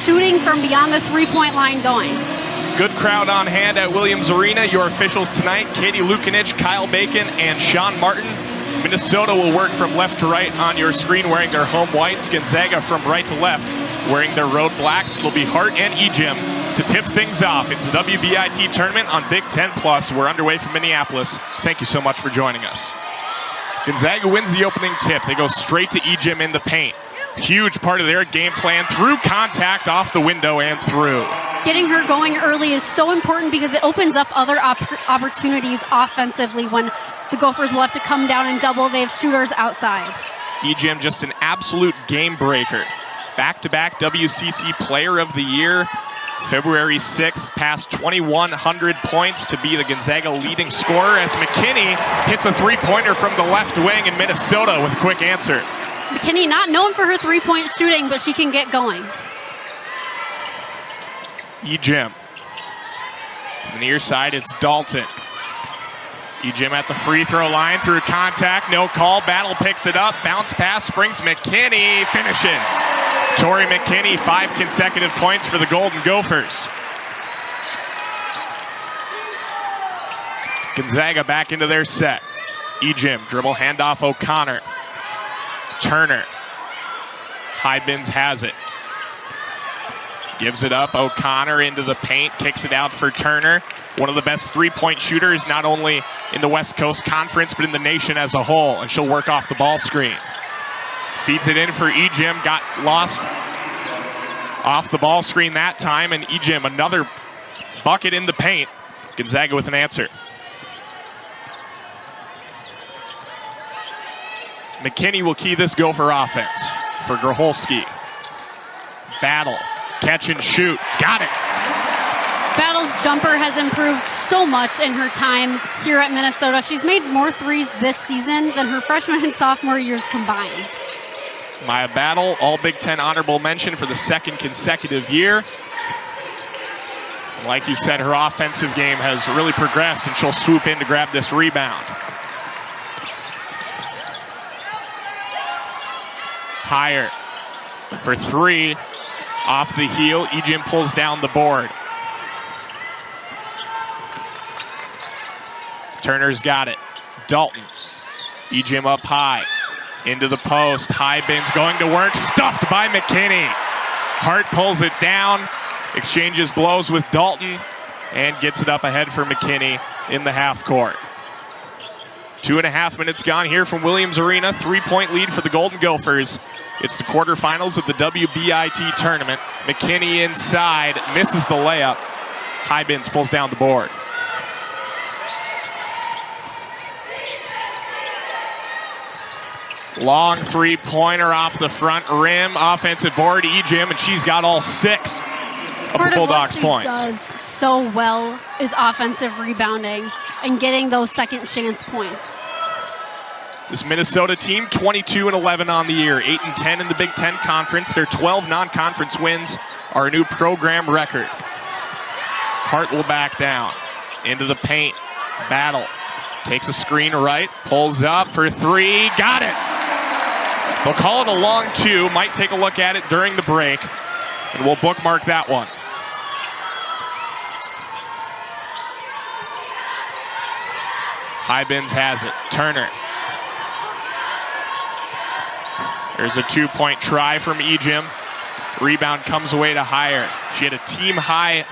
shooting from beyond the three-point line going. Good crowd on hand at Williams Arena. Your officials tonight, Katie Lukanich, Kyle Bacon, and Sean Martin. Minnesota will work from left to right on your screen wearing their home whites. Gonzaga from right to left wearing their road blacks. It'll be Hart and Ejim to tip things off. It's the WBIT tournament on Big Ten Plus. We're underway from Minneapolis. Thank you so much for joining us. Gonzaga wins the opening tip. They go straight to Ejim in the paint. Huge part of their game plan, through contact, off the window, and through. Getting her going early is so important because it opens up other opportunities offensively when the Gophers will have to come down and double. They have shooters outside. Ejim just an absolute game breaker. Back-to-back WCC Player of the Year. February 6th, passed 2,100 points to be the Gonzaga leading scorer as McKinney hits a three-pointer from the left wing in Minnesota with a quick answer. McKinney not known for her three-point shooting, but she can get going. Ejim. To the near side, it's Dalton. Ejim at the free throw line, through contact, no call. Battle picks it up, bounce pass, springs McKinney, finishes. Tori McKinney, 5 consecutive points for the Golden Gophers. Gonzaga back into their set. Ejim, dribble handoff O'Connor. Turner. Hybins has it. Gives it up, O'Connor into the paint, kicks it out for Turner. One of the best three-point shooters, not only in the West Coast Conference, but in the nation as a whole, and she'll work off the ball screen. Feeds it in for Ejim, got lost off the ball screen that time, and Ejim, another bucket in the paint. Gonzaga with an answer. McKinney will key this Gopher offense for Grholski. Battle, catch and shoot, got it. Battle's jumper has improved so much in her time here at Minnesota. She's made more threes this season than her freshman and sophomore years combined. Maya Battle, all Big Ten honorable mention for the second consecutive year. Like you said, her offensive game has really progressed, and she'll swoop in to grab this rebound. Higher for three, off the heel. Ejim pulls down the board. Turner's got it. Dalton. Ejim up high. Into the post. Hybins going to work. Stuffed by McKinney. Hart pulls it down. Exchanges blows with Dalton and gets it up ahead for McKinney in the half court. 2.5 minutes gone here from Williams Arena. 3-point lead for the Golden Gophers. It's the quarterfinals of the WBIT tournament. McKinney inside, misses the layup. Hybins pulls down the board. Long three-pointer off the front rim. Offensive board, Ejim, and she's got all 6 of the Bulldogs' points. Part of what she does so well is offensive rebounding and getting those second chance points. This Minnesota team, 22-11 on the year, 8-10 in the Big Ten Conference. Their 12 non-conference wins are a new program record. Hart will back down. Into the paint. Battle. Takes a screen right. Pulls up for three. Got it! They'll call it a long 2. Might take a look at it during the break. And we'll bookmark that one. Hybins has it. Turner. There's a 2-point try from Ejim. Rebound comes away to Higher. She had a team high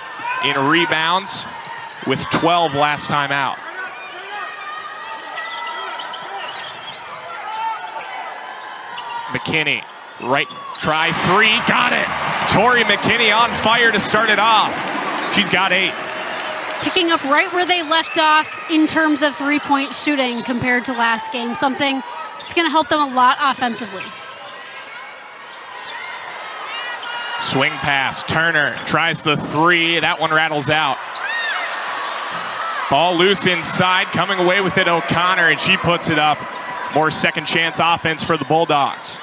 in rebounds with 12 last time out. McKinney, right, try three, got it! Tori McKinney on fire to start it off. She's got 8. Picking up right where they left off in terms of three-point shooting compared to last game, something that's going to help them a lot offensively. Swing pass, Turner tries the 3, that one rattles out. Ball loose inside, coming away with it O'Connor, and she puts it up. More second chance offense for the Bulldogs.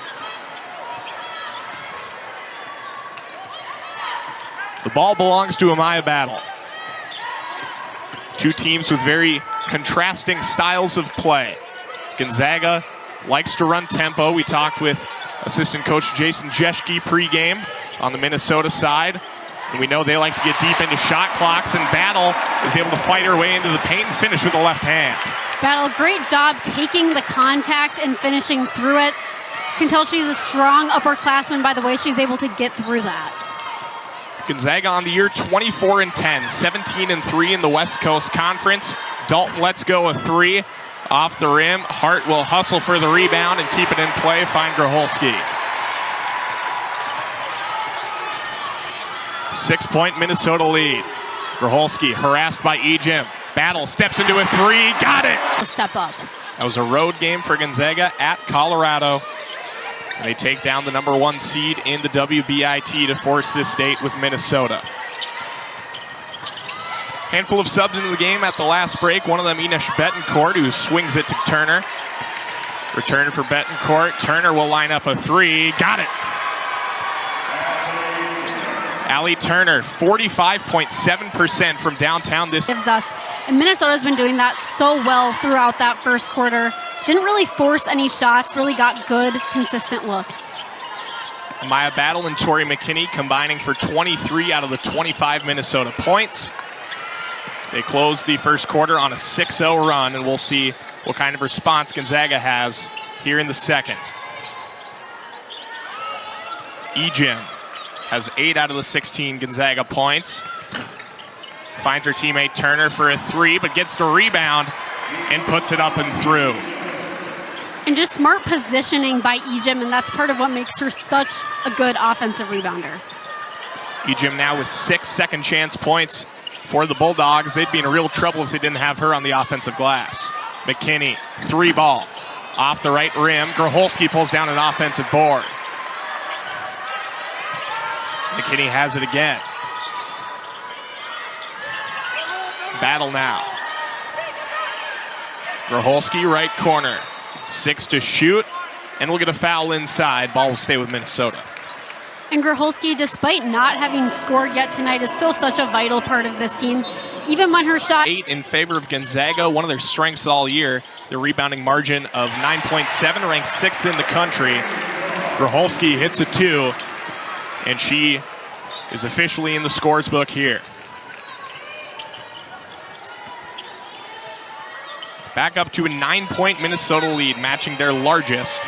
The ball belongs to Amaya Battle. Two teams with very contrasting styles of play. Gonzaga likes to run tempo. We talked with assistant coach Jason Jeschke pregame on the Minnesota side. And we know they like to get deep into shot clocks, and Battle is able to fight her way into the paint and finish with the left hand. Battle, great job taking the contact and finishing through it. You can tell she's a strong upperclassman by the way she's able to get through that. Gonzaga on the year 24-10, 17-3 in the West Coast Conference. Dalton lets go a three off the rim. Hart will hustle for the rebound and keep it in play. Find Grholski. 6-point Minnesota lead. Grholski harassed by Ejim. Battle steps into a three. Got it! A step up. That was a road game for Gonzaga at Colorado. And they take down the #1 seed in the WBIT to force this date with Minnesota. Handful of subs into the game at the last break. One of them, Ines Betancourt, who swings it to Turner. Return for Betancourt. Turner will line up a three. Got it! Allie Turner, 45.7% from downtown this gives us, and Minnesota's been doing that so well throughout that first quarter. Didn't really force any shots, really got good, consistent looks. Maya Battle and Tori McKinney combining for 23 out of the 25 Minnesota points. They closed the first quarter on a 6-0 run, and we'll see what kind of response Gonzaga has here in the second. Ejim has 8 out of the 16 Gonzaga points. Finds her teammate Turner for a three, but gets the rebound and puts it up and through. And just smart positioning by Ejim, and that's part of what makes her such a good offensive rebounder. Ejim now with 6 second chance points for the Bulldogs. They'd be in real trouble if they didn't have her on the offensive glass. McKinney, three ball, off the right rim. Grholski pulls down an offensive board. McKinney has it again. Battle now. Grholski, right corner. 6 to shoot, and we'll get a foul inside. Ball will stay with Minnesota. And Grholski, despite not having scored yet tonight, is still such a vital part of this team. Even when her shot... 8 in favor of Gonzaga, one of their strengths all year. The rebounding margin of 9.7, ranked 6th in the country. Grholski hits a 2, and she is officially in the scores book here. Back up to a 9-point Minnesota lead, matching their largest.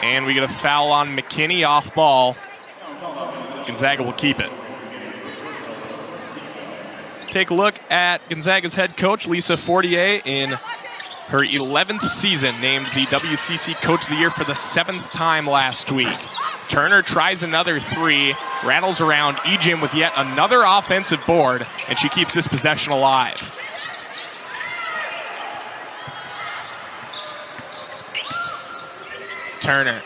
And we get a foul on McKinney off ball. Gonzaga will keep it. Take a look at Gonzaga's head coach, Lisa Fortier, in her 11th season, named the WCC Coach of the Year for the 7th time last week. Turner tries another three, rattles around Ejim with yet another offensive board, and she keeps this possession alive. Turner,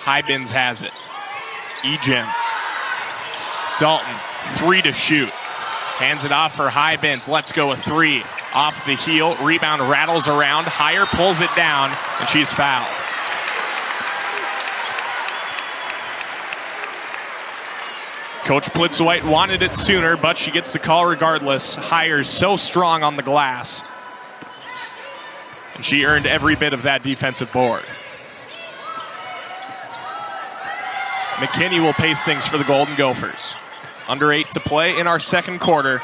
Hybins has it. Ejim, Dalton, 3 to shoot. Hands it off for Hybins, let's go a 3. Off the heel, rebound rattles around, Higher pulls it down, and she's fouled. Coach Plitzwhite wanted it sooner, but she gets the call regardless. Higher's so strong on the glass. And she earned every bit of that defensive board. McKinney will pace things for the Golden Gophers. Under 8 to play in our second quarter.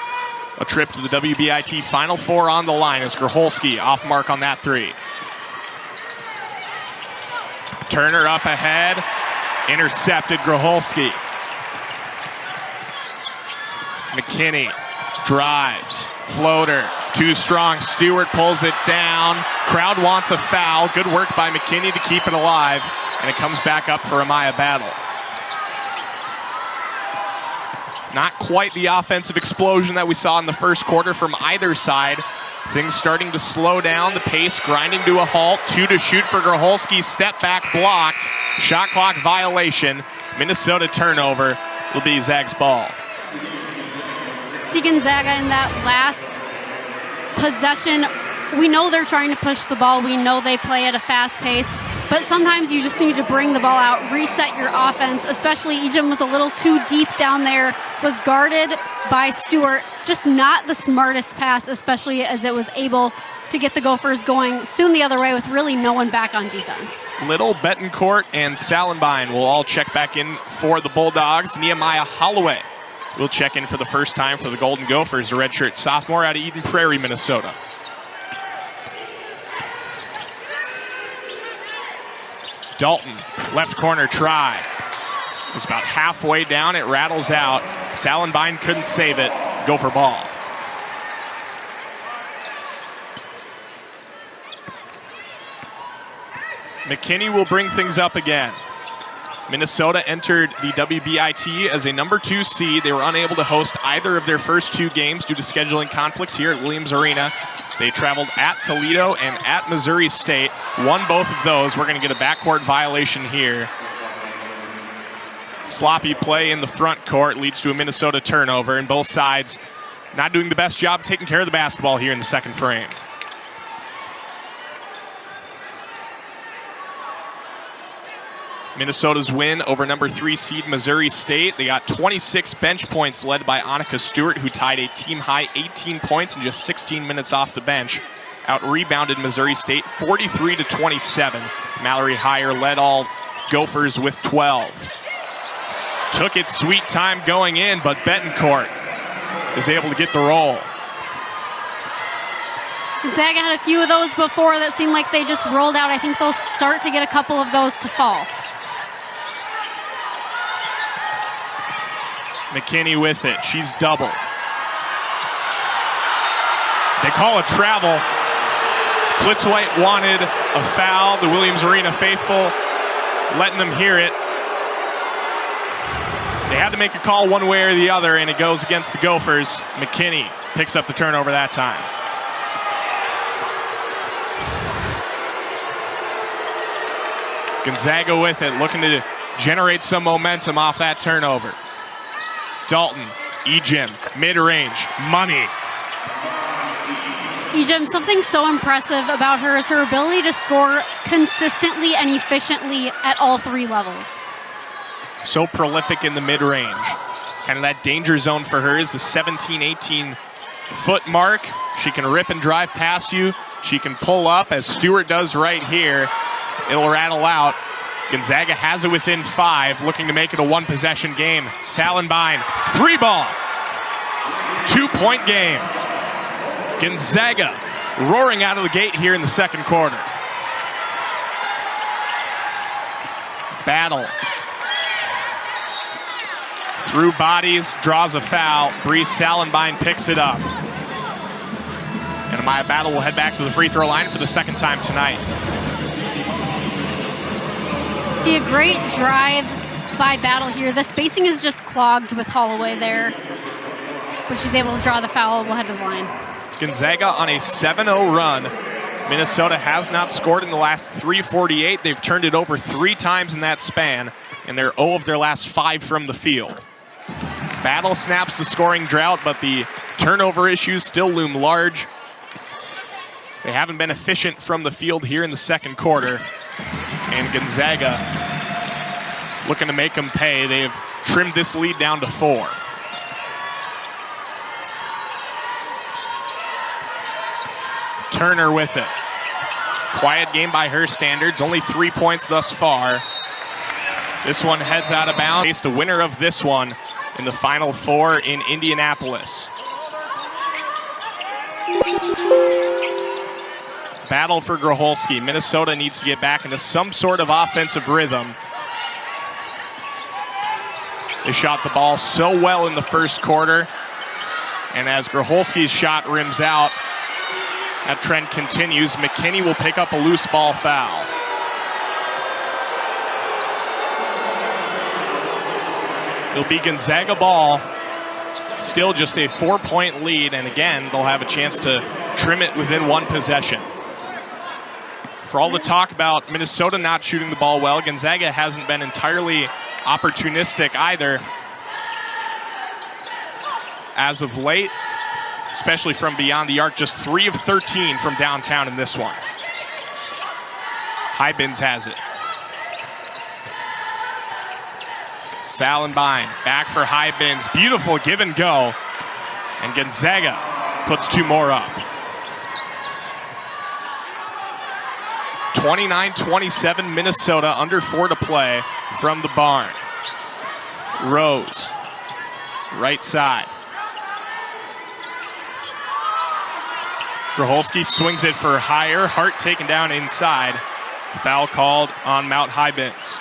A trip to the WBIT Final Four on the line as Grholski off mark on that three. Turner up ahead, intercepted Grholski. McKinney drives, floater, too strong. Stewart pulls it down. Crowd wants a foul. Good work by McKinney to keep it alive, and it comes back up for Amaya Battle. Not quite the offensive explosion that we saw in the first quarter from either side. Things starting to slow down, the pace grinding to a halt. 2 to shoot for Grholski, step back blocked. Shot clock violation. Minnesota turnover will be Zag's ball. See Gonzaga in that last possession. We know they're trying to push the ball. We know they play at a fast pace. But sometimes you just need to bring the ball out, reset your offense, especially Ejim was a little too deep down there, was guarded by Stewart, just not the smartest pass, especially as it was able to get the Gophers going soon the other way with really no one back on defense. Little, Betancourt, and Salenbein will all check back in for the Bulldogs. Nehemiah Holloway will check in for the first time for the Golden Gophers, a redshirt sophomore out of Eden Prairie, Minnesota. Dalton, left corner try. It's about halfway down, it rattles out. Salenbein couldn't save it. Gopher ball. McKinney will bring things up again. Minnesota entered the WBIT as a number 2 seed. They were unable to host either of their first 2 games due to scheduling conflicts here at Williams Arena. They traveled at Toledo and at Missouri State, won both of those. We're going to get a backcourt violation here. Sloppy play in the front court leads to a Minnesota turnover, and both sides not doing the best job taking care of the basketball here in the second frame. Minnesota's win over number 3 seed Missouri State. They got 26 bench points led by Annika Stewart, who tied a team-high 18 points in just 16 minutes off the bench. Out-rebounded Missouri State 43-27. Mallory Heyer led all Gophers with 12. Took its sweet time going in, but Betancourt is able to get the roll. Gonzaga had a few of those before that seemed like they just rolled out. I think they'll start to get a couple of those to fall. McKinney with it. She's double. They call a travel. Blitzwhite wanted a foul. The Williams Arena faithful letting them hear it. They had to make a call one way or the other, and it goes against the Gophers. McKinney picks up the turnover that time. Gonzaga with it, looking to generate some momentum off that turnover. Dalton, Ejim, mid-range, money. Ejim, something so impressive about her is her ability to score consistently and efficiently at all 3 levels. So prolific in the mid-range. Kind of that danger zone for her is the 17, 18 foot mark. She can rip and drive past you. She can pull up, as Stewart does right here. It'll rattle out. Gonzaga has it within 5, looking to make it a 1-possession game. Salenbein, 3-ball. 2-point game. Gonzaga roaring out of the gate here in the second quarter. Battle. Through bodies, draws a foul. Bree Salenbein picks it up. And Amaya Battle will head back to the free throw line for the second time tonight. See a great drive by Battle here. The spacing is just clogged with Holloway there, but she's able to draw the foul. We'll head to the line. Gonzaga on a 7-0 run. Minnesota has not scored in the last 3:48. They've turned it over 3 times in that span, and they're 0 of their last 5 from the field. Battle snaps the scoring drought, but the turnover issues still loom large. They haven't been efficient from the field here in the second quarter. And Gonzaga looking to make them pay. They've trimmed this lead down to 4. Turner with it. Quiet game by her standards. Only 3 points thus far. This one heads out of bounds. Faced a winner of this one in the Final Four in Indianapolis. Battle for Grocholski. Minnesota needs to get back into some sort of offensive rhythm. They shot the ball so well in the first quarter. And as Grocholski's shot rims out, that trend continues. McKinney will pick up a loose ball foul. It'll be Gonzaga ball. Still just a 4-point lead, and again, they'll have a chance to trim it within 1 possession. For all the talk about Minnesota not shooting the ball well, Gonzaga hasn't been entirely opportunistic either as of late, especially from beyond the arc. Just 3 of 13 from downtown in this one. Hybins has it. Salenbein back for Hybins. Beautiful give and go. And Gonzaga puts 2 more up. 29-27 Minnesota, under 4 to play from the barn. Rose, right side. Gracholski swings it for higher. Hart taken down inside. Foul called on Mount Highbins.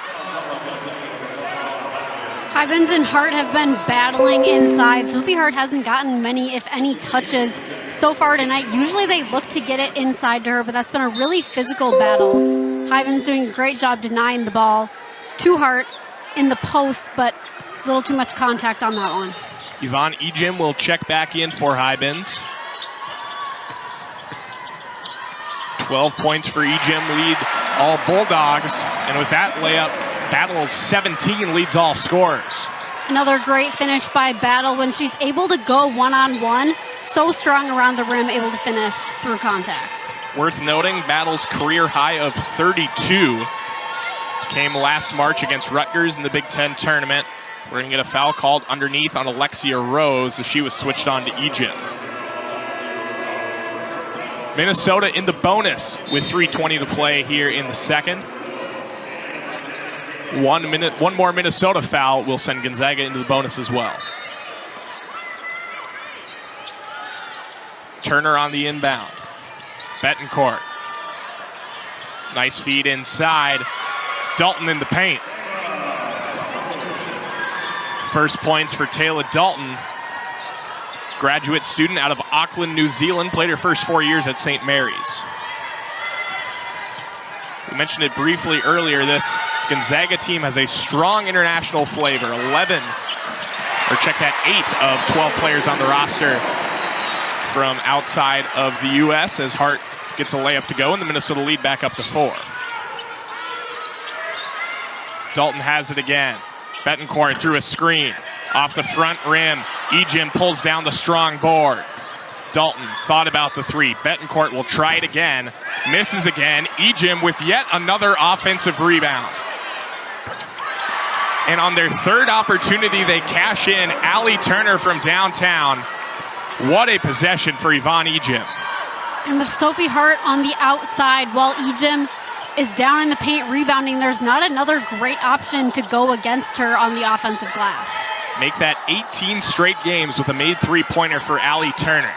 Highbins and Hart have been battling inside. Sophie Hart hasn't gotten many, if any, touches so far tonight. Usually they look to get it inside to her, but that's been a really physical battle. Highbins doing a great job denying the ball to Hart in the post, but a little too much contact on that one. Yvonne Ejim will check back in for Highbins. 12 points for Ejim, lead all Bulldogs. And with that layup, Battle 17 leads all scorers. Another great finish by Battle when she's able to go one-on-one. So strong around the rim, able to finish through contact. Worth noting, Battle's career high of 32 came last March against Rutgers in the Big Ten tournament. We're going to get a foul called underneath on Alexia Rose as she was switched on to Ejim. Minnesota in the bonus with 3:20 to play here in the second. 1 more Minnesota foul will send Gonzaga into the bonus as well. Turner on the inbound. Betancourt. Nice feed inside. Dalton in the paint. First points for Taylor Dalton. Graduate student out of Auckland, New Zealand. Played her first 4 years at St. Mary's. We mentioned it briefly earlier. This Gonzaga team has a strong international flavor. 8 of 12 players on the roster from outside of the U.S. as Hart gets a layup to go and the Minnesota lead back up to 4. Dalton has it again. Betancourt through a screen. Off the front rim, Ejim pulls down the strong board. Dalton thought about the 3. Betancourt will try it again. Misses again. Ejim with yet another offensive rebound. And on their 3rd opportunity, they cash in Allie Turner from downtown. What a possession for Yvonne Ejim. And with Sophie Hart on the outside while Ejim is down in the paint rebounding, there's not another great option to go against her on the offensive glass. Make that 18 straight games with a made 3-pointer for Allie Turner.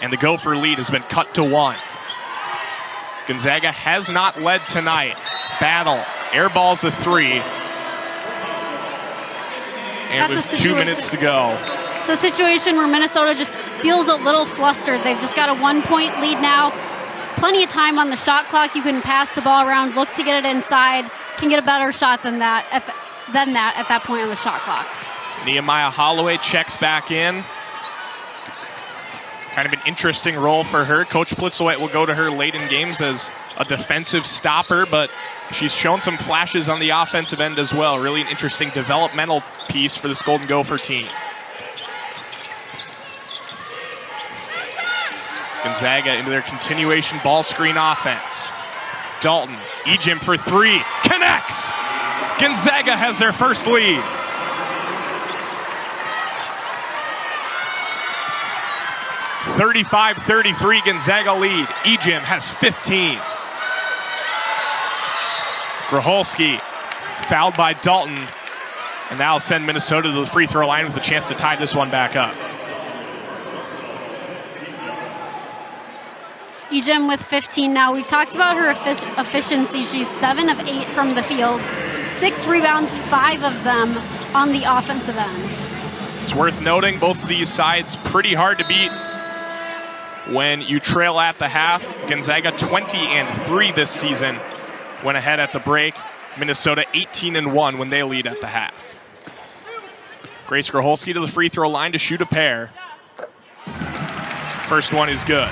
And the Gopher lead has been cut to 1. Gonzaga has not led tonight. Battle airballs a 3. And with 2 minutes to go. It's a situation where Minnesota just feels a little flustered. They've just got a 1-point lead now. Plenty of time on the shot clock. You can pass the ball around, look to get it inside. Can get a better shot than that at that point on the shot clock. Nehemiah Holloway checks back in. Kind of an interesting role for her. Coach Plitzowite will go to her late in games as a defensive stopper, but she's shown some flashes on the offensive end as well. Really an interesting developmental piece for this Golden Gopher team. Gonzaga into their continuation ball screen offense. Dalton, Ejim for 3, connects! Gonzaga has their first lead. (35-33) Gonzaga lead. Ejim has 15. Gracholski fouled by Dalton, and that'll send Minnesota to the free throw line with a chance to tie this one back up. Ejim with 15 now. We've talked about her efficiency. She's 7 of 8 from the field. 6 rebounds, 5 of them on the offensive end. It's worth noting both of these sides pretty hard to beat when you trail at the half. Gonzaga 20-3 this season went ahead at the break. Minnesota 18-1 when they lead at the half. Grace Gracholski to the free throw line to shoot a pair. First one is good.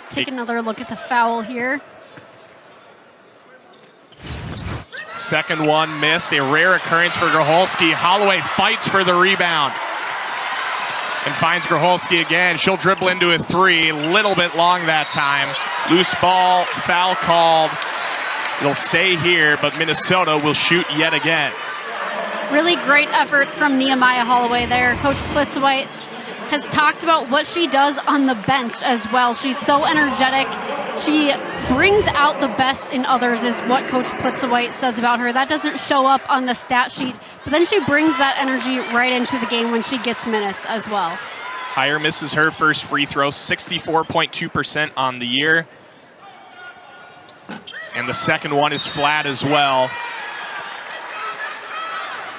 Take another look at the foul here. Second one missed, a rare occurrence for Gracholski. Holloway fights for the rebound and finds Gracholski again. She'll dribble into a 3, little bit long that time. Loose ball, foul called. It'll stay here, but Minnesota will shoot yet again. Really great effort from Nehemiah Holloway there. Coach Plitzwhite has talked about what she does on the bench as well. She's so energetic. She brings out the best in others is what Coach Plitzwhite says about her. That doesn't show up on the stat sheet, but then she brings that energy right into the game when she gets minutes as well. Hire misses her first free throw, 64.2% on the year. And the second one is flat as well.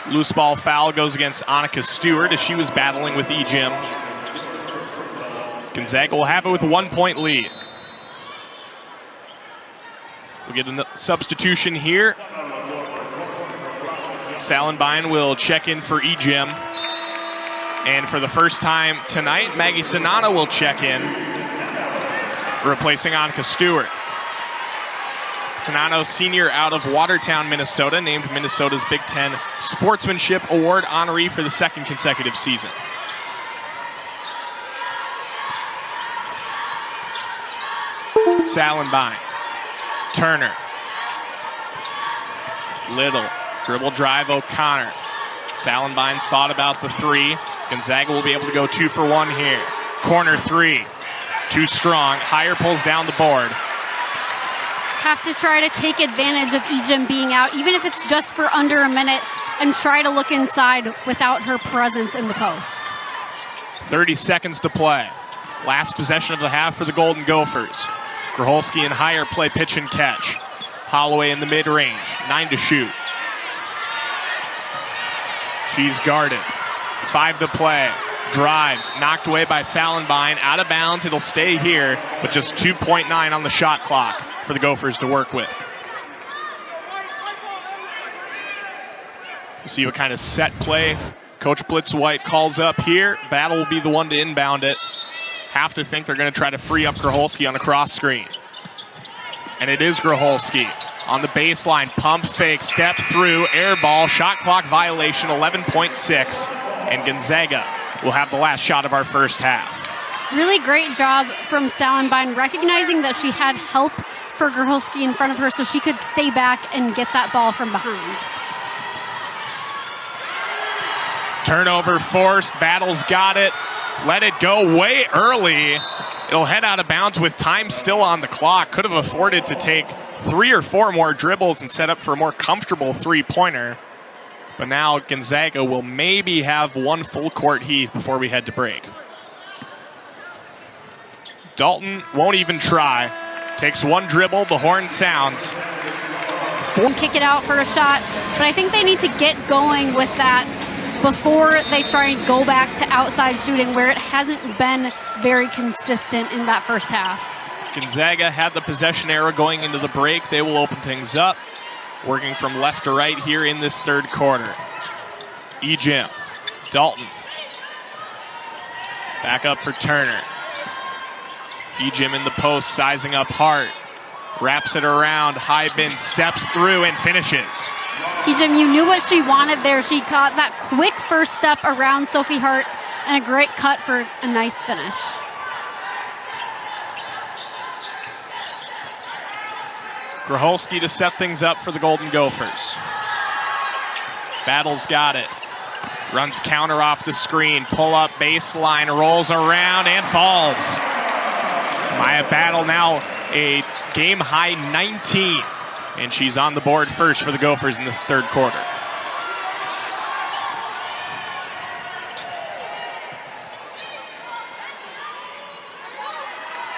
Loose ball foul goes against Annika Stewart as she was battling with E-Jim. Gonzaga will have it with a 1-point lead. We'll get a substitution here. Salenbein will check in for E-Jim. And for the first time tonight, Maggie Sanana will check in, replacing Annika Stewart. Sanano, senior out of Watertown, Minnesota, named Minnesota's Big Ten Sportsmanship Award honoree for the second consecutive season. Salenbein, Turner, Little, dribble drive, O'Connor. Salenbein thought about the three. Gonzaga will be able to go 2 for 1 here. Corner three, too strong. Hire pulls down the board. Have to try to take advantage of E-Jim being out, even if it's just for under a minute, and try to look inside without her presence in the post. 30 seconds to play. Last possession of the half for the Golden Gophers. Grholski and Hire play pitch and catch. Holloway in the mid-range, 9 to shoot. She's guarded. 5 to play. Drives, knocked away by Salenbein. Out of bounds, it'll stay here, but just 2.9 on the shot clock for the Gophers to work with. We'll see what kind of set play Coach Plitzwhite calls up here. Battle will be the one to inbound it. Have to think they're going to try to free up Grholski on the cross screen. And it is Grholski on the baseline. Pump fake, step through, air ball, shot clock violation, 11.6. And Gonzaga will have the last shot of our first half. Really great job from Salenbein, recognizing that she had help for Grholski in front of her so she could stay back and get that ball from behind. Turnover forced, Battle's got it. Let it go way early. It'll head out of bounds with time still on the clock. Could have afforded to take 3 or 4 more dribbles and set up for a more comfortable three-pointer. But now Gonzaga will maybe have 1 full court heave before we head to break. Dalton won't even try. Takes 1 dribble, the horn sounds. Kick it out for a shot, but I think they need to get going with that before they try and go back to outside shooting, where it hasn't been very consistent in that first half. Gonzaga had the possession arrow going into the break. They will open things up, working from left to right here in this third quarter. E-Jim, Dalton. Back up for Turner. E-Jim in the post, sizing up Hart. Wraps it around, Highbin steps through and finishes. E-Jim, you knew what she wanted there. She caught that quick first step around Sophie Hart and a great cut for a nice finish. Grholski to set things up for the Golden Gophers. Battle's got it. Runs counter off the screen, pull up baseline, rolls around and falls. Maya Battle now a game high 19, and she's on the board first for the Gophers in this third quarter.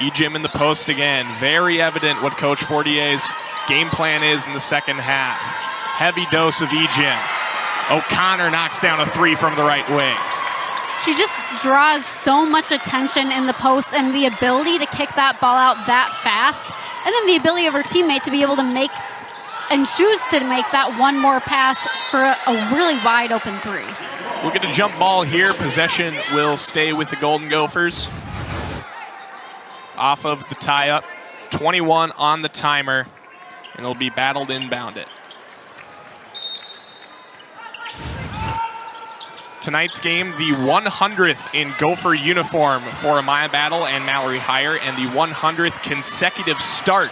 E-Jim in the post again. Very evident what Coach Fortier's game plan is in the second half. Heavy dose of E-Jim. O'Connor knocks down a 3 from the right wing. She just draws so much attention in the post, and the ability to kick that ball out that fast, and then the ability of her teammate to be able to make and choose to make that one more pass for a really wide open 3. We'll get a jump ball here. Possession will stay with the Golden Gophers. Off of the tie-up. 21 on the timer, and it'll be battled inbounded. Tonight's game, the 100th in Gopher uniform for Amaya Battle and Mallory Hire, and the 100th consecutive start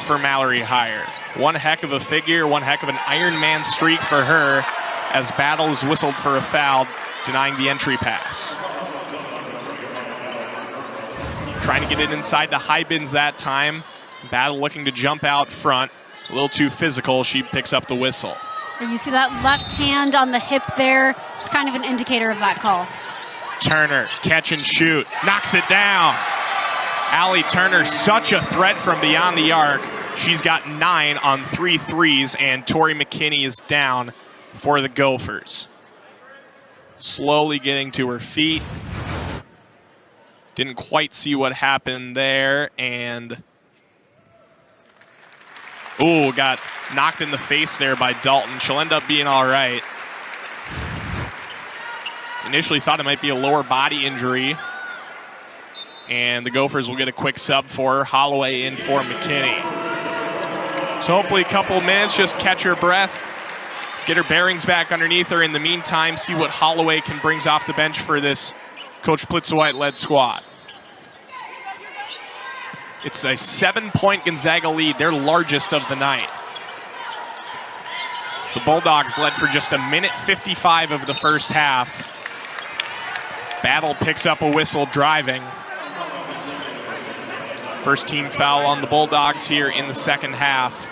for Mallory Hire. One heck of a figure, one heck of an Ironman streak for her as Battle is whistled for a foul, denying the entry pass. Trying to get it inside to Hybins that time. Battle looking to jump out front. A little too physical. She picks up the whistle. You see that left hand on the hip there. It's kind of an indicator of that call. Turner, catch and shoot. Knocks it down. Allie Turner, such a threat from beyond the arc. She's got 9 on 3 threes, and Tori McKinney is down for the Gophers. Slowly getting to her feet. Didn't quite see what happened there, and ooh, got knocked in the face there by Dalton. She'll end up being all right. Initially thought it might be a lower body injury, and the Gophers will get a quick sub for her. Holloway in for McKinney. So hopefully a couple minutes, just catch her breath, get her bearings back underneath her. In the meantime, see what Holloway can bring off the bench for this Coach Plitzowite-led squad. It's a 7-point Gonzaga lead, their largest of the night. The Bulldogs led for just 1:55 of the first half. Battle picks up a whistle driving. First team foul on the Bulldogs here in the second half.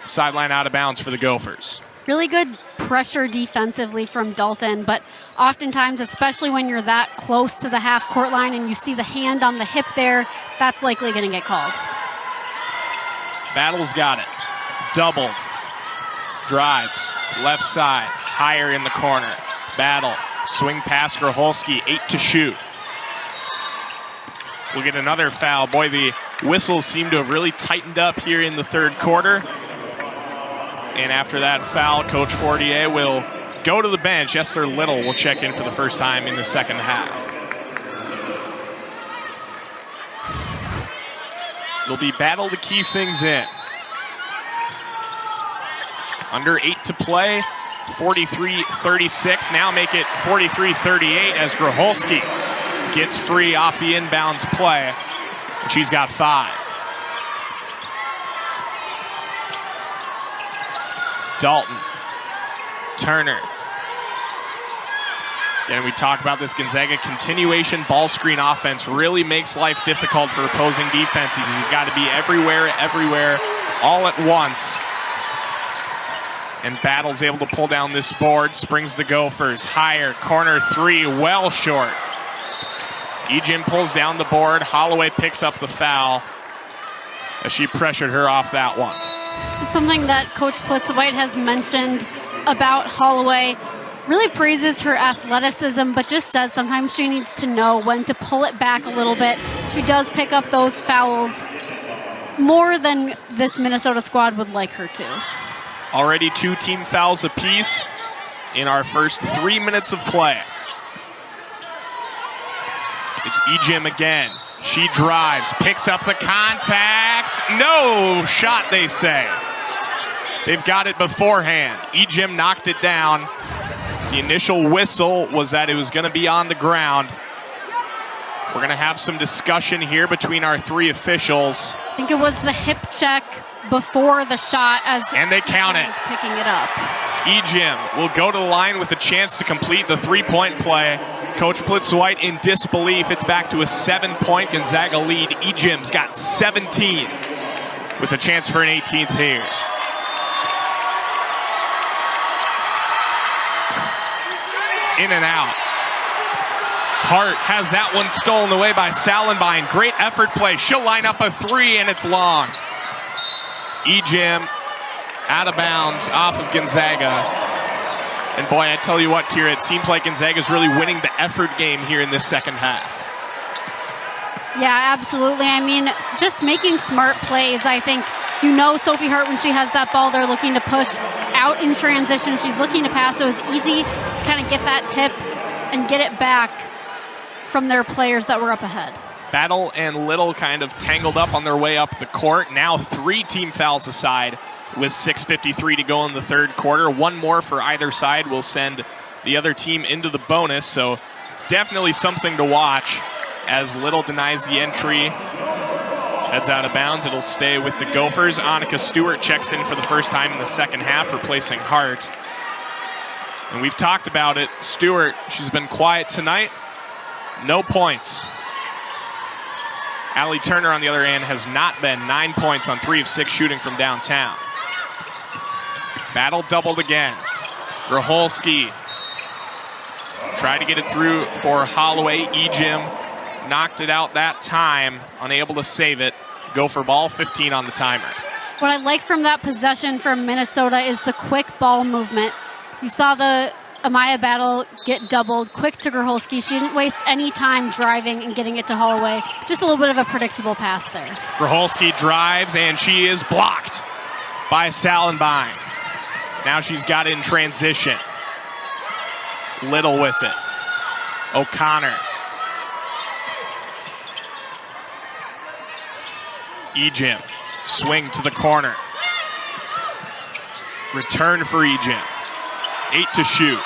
Sideline out of bounds for the Gophers. Really good pressure defensively from Dalton, but oftentimes, especially when you're that close to the half-court line and you see the hand on the hip there, that's likely going to get called. Battle's got it. Doubled. Drives. Left side. Higher in the corner. Battle. Swing pass Gracholski. 8 to shoot. We'll get another foul. Boy, the whistles seem to have really tightened up here in the third quarter. And after that foul, Coach Fortier will go to the bench. Esther Little will check in for the first time in the second half. It'll be Battle to key things in. Under 8 to play, 43-36. Now make it 43-38 as Gracholski gets free off the inbounds play. And she's got 5. Dalton, Turner. Again, we talk about this Gonzaga continuation ball screen offense really makes life difficult for opposing defenses. You've got to be everywhere, all at once. And Battle's able to pull down this board, springs the Gophers. Higher, corner 3, well short. Ejim pulls down the board. Holloway picks up the foul as she pressured her off that one. Something that Coach Plitzowite has mentioned about Holloway, really praises her athleticism, but just says sometimes she needs to know when to pull it back a little bit. She does pick up those fouls more than this Minnesota squad would like her to. Already 2 team fouls apiece in our first 3 minutes of play. It's Ejim again. She drives, picks up the contact. No shot, they say. They've got it beforehand. Ejim knocked it down. The initial whistle was that it was going to be on the ground. We're going to have some discussion here between our 3 officials. I think it was the hip check before the shot and they count it. Picking it up. Ejim will go to the line with a chance to complete the 3-point play. Coach Plitzowite in disbelief. It's back to a 7-point Gonzaga lead. Ejim's got 17 with a chance for an 18th here. In and out. Hart has that one stolen away by Salenbein. Great effort play. She'll line up a 3 and it's long. Ejim out of bounds off of Gonzaga. And boy, I tell you what, Kira, it seems like Gonzaga's really winning the effort game here in this second half. Yeah, absolutely. I mean, just making smart plays. I think, Sophie Hart, when she has that ball, they're looking to push out in transition. She's looking to pass, so it's easy to kind of get that tip and get it back from their players that were up ahead. Battle and Little kind of tangled up on their way up the court. Now 3 team fouls aside with 6:53 to go in the third quarter. 1 more for either side will send the other team into the bonus. So definitely something to watch as Little denies the entry. Heads out of bounds. It'll stay with the Gophers. Annika Stewart checks in for the first time in the second half, replacing Hart. And we've talked about it. Stewart, she's been quiet tonight. No points. Allie Turner, on the other hand, has not been. 9 points on 3 of 6 shooting from downtown. Battle doubled again. Gracholski tried to get it through for Holloway. Ejim knocked it out that time, unable to save it. Go for ball, 15 on the timer. What I like from that possession from Minnesota is the quick ball movement. You saw the Amaya Battle get doubled, quick to Gracholski. She didn't waste any time driving and getting it to Holloway. Just a little bit of a predictable pass there. Gracholski drives, and she is blocked by Salenbein. Now she's got it in transition. Little with it. O'Connor. Ejim. Swing to the corner. Return for Ejim. 8 to shoot.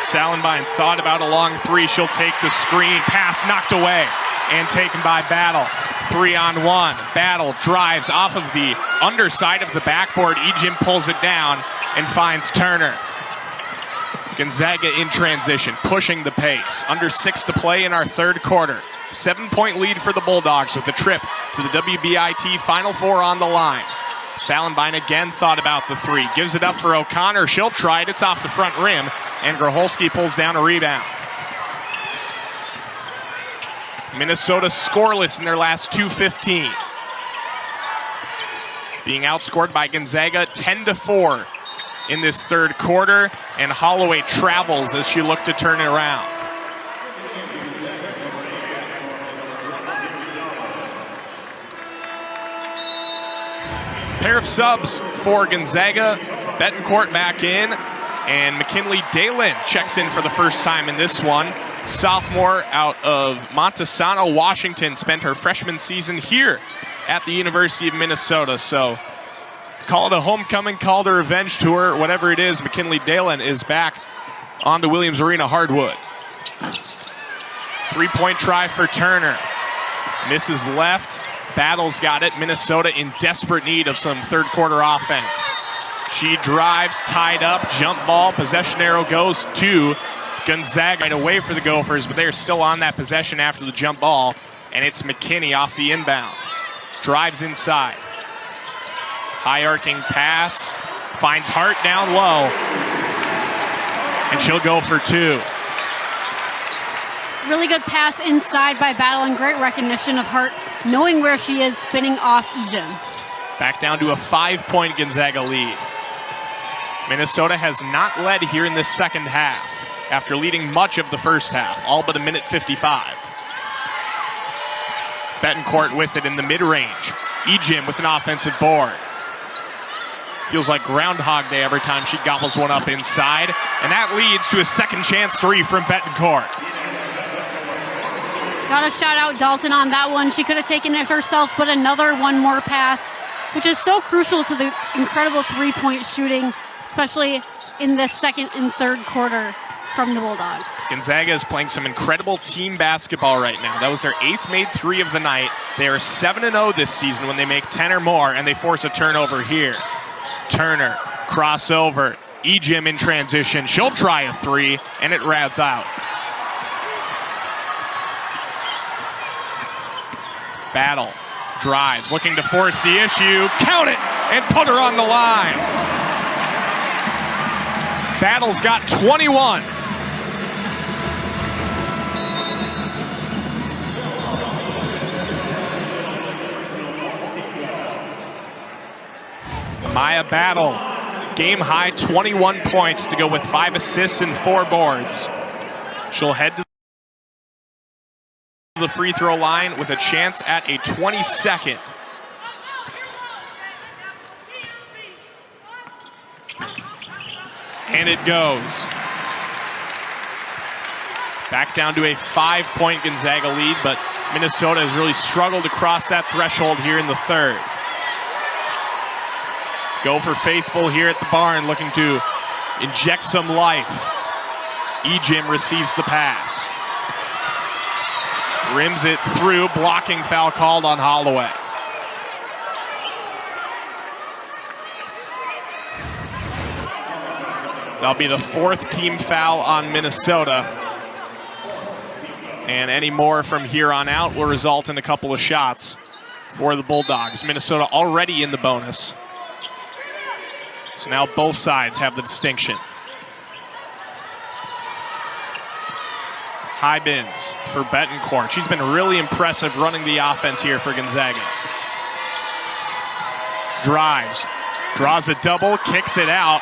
Salenbein thought about a long 3. She'll take the screen. Pass knocked away and taken by Battle. 3-on-1. Battle drives off of the underside of the backboard. Ejim pulls it down and finds Turner. Gonzaga in transition, pushing the pace. Under 6 to play in our third quarter. 7-point lead for the Bulldogs with the trip to the WBIT Final Four on the line. Salenbein again thought about the 3. Gives it up for O'Connor. She'll try it. It's off the front rim, and Gracholski pulls down a rebound. Minnesota scoreless in their last 2:15. Being outscored by Gonzaga 10-4 in this third quarter, and Holloway travels as she looked to turn it around. Pair of subs for Gonzaga. Betancourt back in, and McKinley Dalen checks in for the first time in this one. Sophomore out of Montesano, Washington, spent her freshman season here at the University of Minnesota. So call it a homecoming, call it a revenge tour, whatever it is. McKinley Dalen is back on the Williams Arena hardwood. 3-point try for Turner. Misses left. Battle's got it. Minnesota in desperate need of some third quarter offense. She drives, tied up, jump ball. Possession arrow goes to Gonzaga. Right away for the Gophers, but they're still on that possession after the jump ball. And it's McKinney off the inbound. Drives inside. High arcing pass. Finds Hart down low. And she'll go for 2. Really good pass inside by Battle and great recognition of Hart, knowing where she is, spinning off Ejim. Back down to a 5-point Gonzaga lead. Minnesota has not led here in this second half after leading much of the first half, all but a minute 55. Betancourt with it in the mid-range. Ejim with an offensive board. Feels like Groundhog Day every time she gobbles one up inside, and that leads to a second chance 3 from Betancourt. Got to shout out Dalton on that one. She could have taken it herself, but another one more pass, which is so crucial to the incredible 3-point shooting, especially in this second and third quarter from the Bulldogs. Gonzaga is playing some incredible team basketball right now. That was their 8th made 3 of the night. They are 7-0 this season when they make 10 or more, and they force a turnover here. Turner, crossover, Ejim in transition. She'll try a 3, and it rads out. Battle drives, looking to force the issue. Count it, and put her on the line. Battle's got 21. Maya Battle, game high 21 points to go with 5 assists and 4 boards. She'll head to the free throw line with a chance at a 22nd. And it goes. Back down to a 5-point Gonzaga lead, but Minnesota has really struggled to cross that threshold here in the third. Gopher faithful here at the barn, looking to inject some life. Ejim receives the pass. Rims it through, blocking foul called on Holloway. That'll be the 4th team foul on Minnesota. And any more from here on out will result in a couple of shots for the Bulldogs. Minnesota already in the bonus. So now both sides have the distinction. Hybins for Betancourt. She's been really impressive running the offense here for Gonzaga. Drives, draws a double, kicks it out,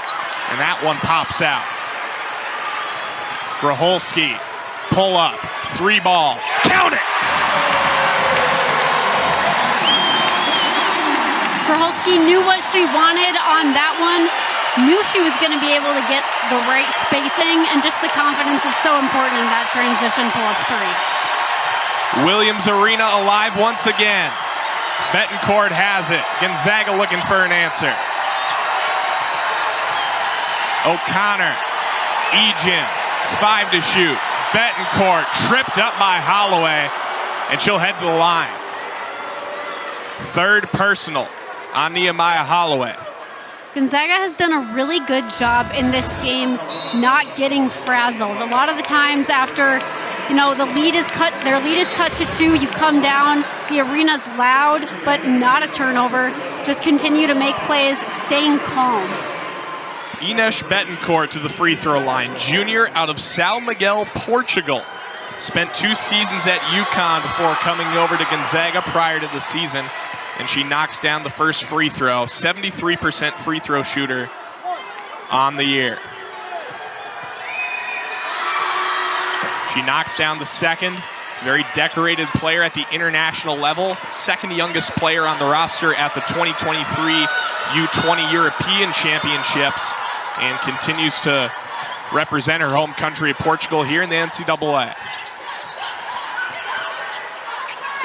and that one pops out. Gracholski, pull up, 3-ball, count it! Gracholski knew what she wanted on that one, knew she was going to be able to get the right spacing, and just the confidence is so important in that transition pull-up 3. Williams Arena alive once again. Betancourt has it. Gonzaga looking for an answer. O'Connor, Ejim, 5 to shoot. Betancourt tripped up by Holloway, and she'll head to the line. 3rd personal on Nehemiah Holloway. Gonzaga has done a really good job in this game not getting frazzled. A lot of the times after, their lead is cut to 2, you come down, the arena's loud, but not a turnover. Just continue to make plays, staying calm. Ines Betancourt to the free throw line. Junior out of São Miguel, Portugal. Spent 2 seasons at UConn before coming over to Gonzaga prior to the season. And she knocks down the first free throw. 73% free throw shooter on the year. She knocks down the second. Very decorated player at the international level. 2nd youngest player on the roster at the 2023 U20 European Championships. And continues to represent her home country of Portugal here in the NCAA.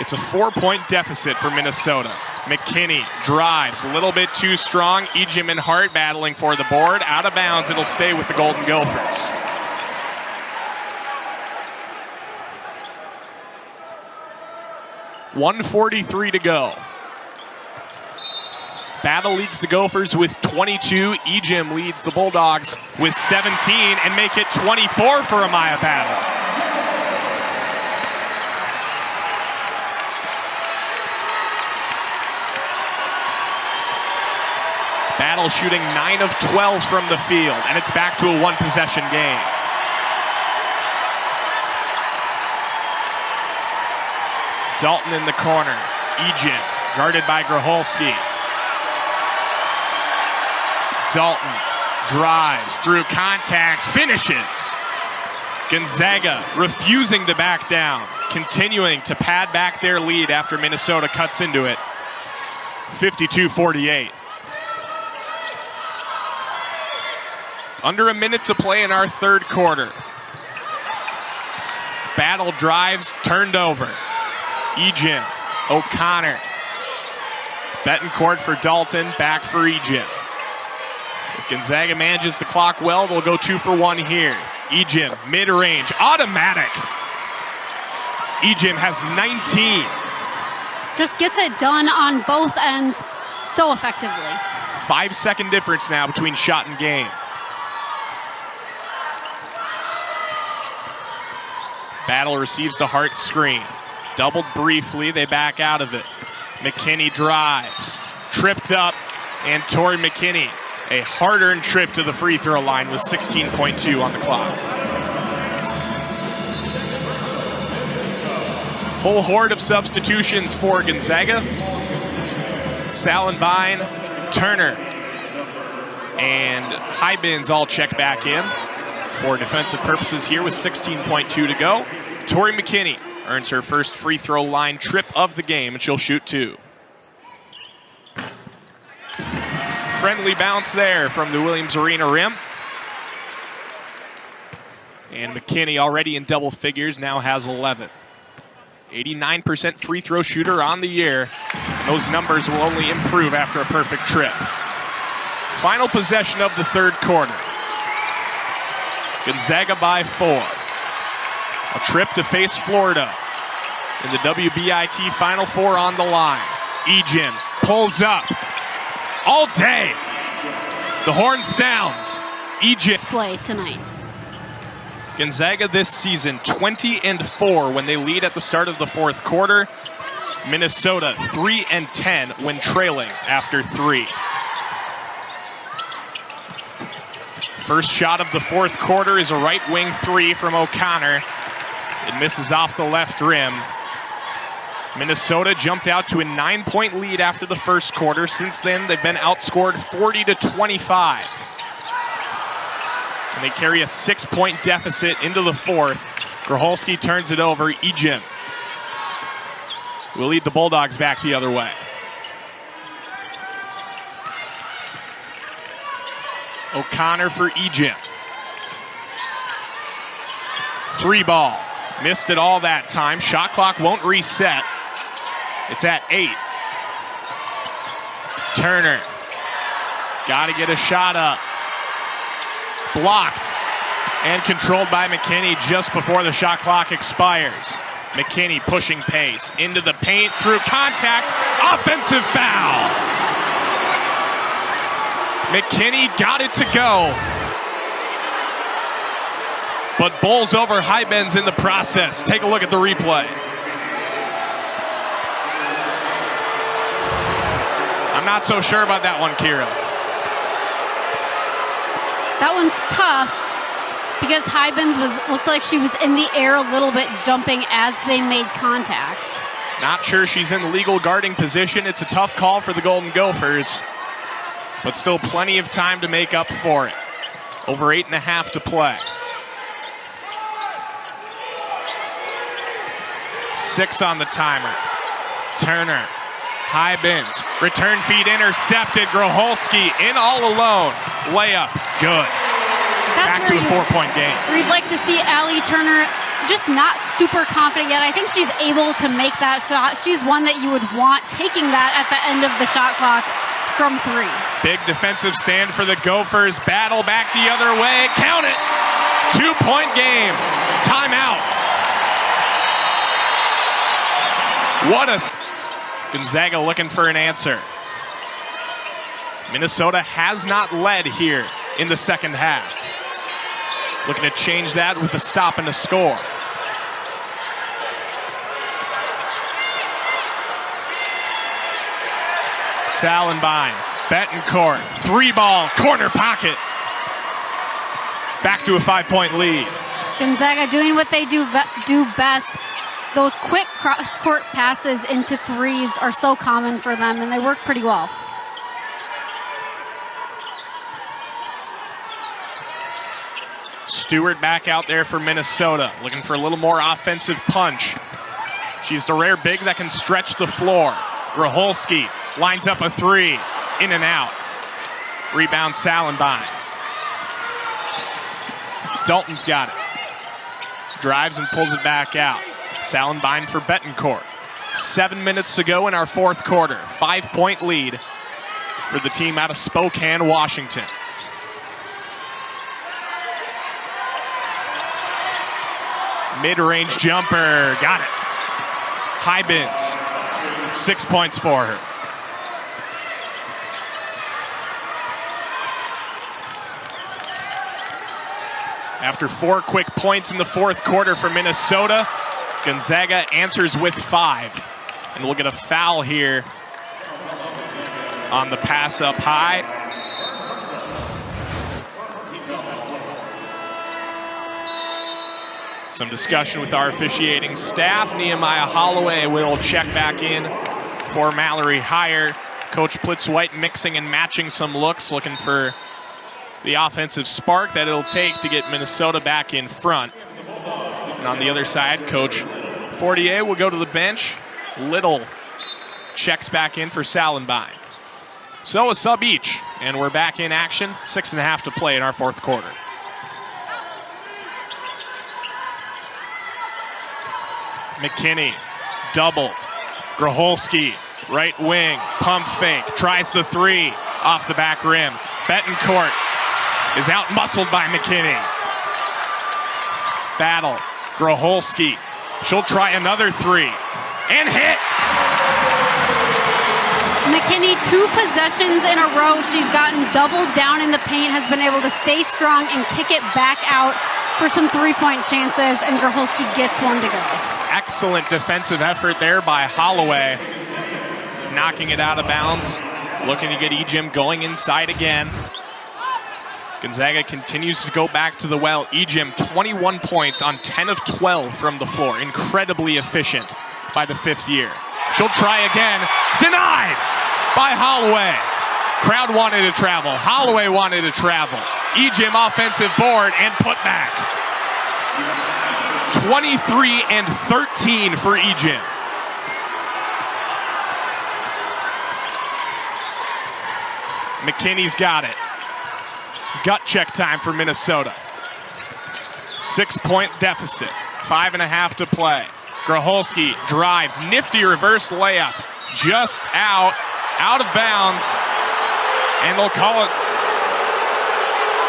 It's a 4-point deficit for Minnesota. McKinney drives, a little bit too strong. Ejim and Hart battling for the board. Out of bounds, it'll stay with the Golden Gophers. .143 to go. Battle leads the Gophers with 22. Ejim leads the Bulldogs with 17 and make it 24 for Amaya Battle. Battle shooting 9 of 12 from the field, and it's back to a 1-possession game. Dalton in the corner. Ejim guarded by Gracholski. Dalton drives through contact, finishes. Gonzaga refusing to back down, continuing to pad back their lead after Minnesota cuts into it. 52-48. Under a minute to play in our 3rd quarter. Battle drives, turned over. Ejim, O'Connor. Betancourt for Dalton, back for Ejim. If Gonzaga manages the clock well, they'll go 2 for 1 here. Ejim, mid-range, automatic. Ejim has 19. Just gets it done on both ends so effectively. 5-second difference now between shot and game. Battle receives the Hart screen. Doubled briefly, they back out of it. McKinney drives, tripped up, and Tori McKinney, a hard-earned trip to the free throw line with 16.2 on the clock. Whole horde of substitutions for Gonzaga. Salenbine, Turner, and Hybins all check back in for defensive purposes here with 16.2 to go. Tori McKinney earns her first free throw line trip of the game, and she'll shoot 2. Friendly bounce there from the Williams Arena rim. And McKinney already in double figures, now has 11. 89% free throw shooter on the year. Those numbers will only improve after a perfect trip. Final possession of the 3rd quarter. Gonzaga by 4. A trip to face Florida in the WBIT Final Four on the line. Ejim pulls up all day. The horn sounds. Egypt. Display tonight. Gonzaga this season 20-4 when they lead at the start of the fourth quarter. Minnesota 3-10 when trailing after 3. First shot of the fourth quarter is a right wing 3 from O'Connor. It misses off the left rim. Minnesota jumped out to a 9-point lead after the first quarter. Since then, they've been outscored 40-25. And they carry a 6-point deficit into the fourth. Grocholski turns it over. Ejim will lead the Bulldogs back the other way. O'Connor for Ejim. 3 ball. Missed it all that time. Shot clock won't reset. It's at 8. Turner. Got to get a shot up. Blocked and controlled by McKinney just before the shot clock expires. McKinney pushing pace into the paint through contact. Offensive foul. McKinney got it to go, but bowls over Hybens in the process. Take a look at the replay. I'm not so sure about that one, Kira. That one's tough because Hybens looked like she was in the air a little bit, jumping as they made contact. Not sure she's in legal guarding position. It's a tough call for the Golden Gophers, but still plenty of time to make up for it. Over 8.5 to play. 6 on the timer. Turner, Hybens, return feed intercepted. Grocholski in all alone. Layup, good. Back to a 4-point game. We'd like to see Allie Turner just not super confident yet. I think she's able to make that shot. She's one that you would want taking that at the end of the shot clock from 3. Big defensive stand for the Gophers. Battle back the other way. Count it. 2-point game. Timeout. What a... Gonzaga looking for an answer. Minnesota has not led here in the second half. Looking to change that with a stop and a score. Salenbein, Betancourt, 3-ball, corner pocket. Back to a 5-point lead. Gonzaga doing what they do best. Those quick cross-court passes into 3s are so common for them, and they work pretty well. Stewart back out there for Minnesota, looking for a little more offensive punch. She's the rare big that can stretch the floor. Grocholski lines up a 3, in and out. Rebound Salenbein. Dalton's got it. Drives and pulls it back out. Salenbein for Betancourt. 7 minutes to go in our fourth quarter. 5-point lead for the team out of Spokane, Washington. Mid-range jumper, got it. Hybens, 6 points for her. After 4 quick points in the fourth quarter for Minnesota, Gonzaga answers with 5. And we'll get a foul here on the pass up high. Some discussion with our officiating staff. Nehemiah Holloway will check back in for Mallory Heyer. Coach Plitz-White mixing and matching some looks, looking for the offensive spark that it'll take to get Minnesota back in front. And on the other side, Coach Fortier will go to the bench. Little checks back in for Salenbein. So a sub each, and we're back in action. 6.5 to play in our fourth quarter. McKinney, doubled. Grocholski, right wing, pump fake, tries the 3, off the back rim. Betancourt is out-muscled by McKinney. Battle, Grocholski, she'll try another 3, and hit! McKinney, 2 possessions in a row. She's gotten doubled down in the paint, has been able to stay strong and kick it back out for some 3-point chances, and Grocholski gets one to go. Excellent defensive effort there by Holloway. Knocking it out of bounds. Looking to get Ejim going inside again. Gonzaga continues to go back to the well. Ejim, 21 points on 10 of 12 from the floor. Incredibly efficient by the 5th year. She'll try again. Denied by Holloway. Crowd wanted to travel. Holloway wanted to travel. Ejim offensive board and put back. 23 and 13 for Ejim. McKinney's got it. Gut check time for Minnesota. 6-point deficit. 5.5 to play. Grocholski drives. Nifty reverse layup. Just out of bounds. And they'll call it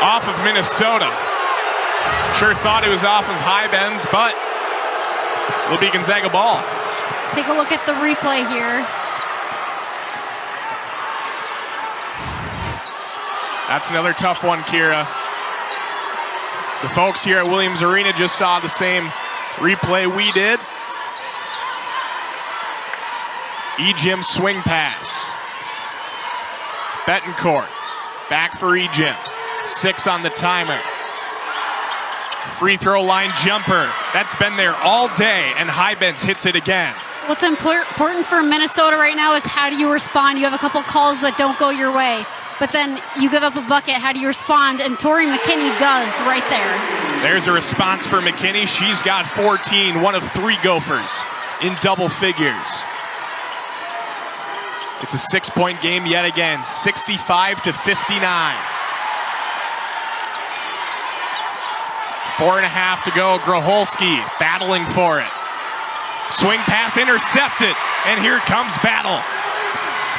off of Minnesota. Sure thought it was off of High-Benz, but it'll be Gonzaga ball. Take a look at the replay here. That's another tough one, Kira. The folks here at Williams Arena just saw the same replay we did. Ejim swing pass. Betancourt back for Ejim. 6 on the timer. Free throw line jumper. That's been there all day, and High-Benz hits it again. What's important for Minnesota right now is how do you respond? You have a couple calls that don't go your way, but then you give up a bucket. How do you respond? And Tori McKinney does right there. There's a response for McKinney. She's got 14, one of 3 Gophers in double figures. It's a 6-point game yet again, 65 to 59. 4.5 to go. Grocholski battling for it. Swing pass intercepted, and here comes Battle.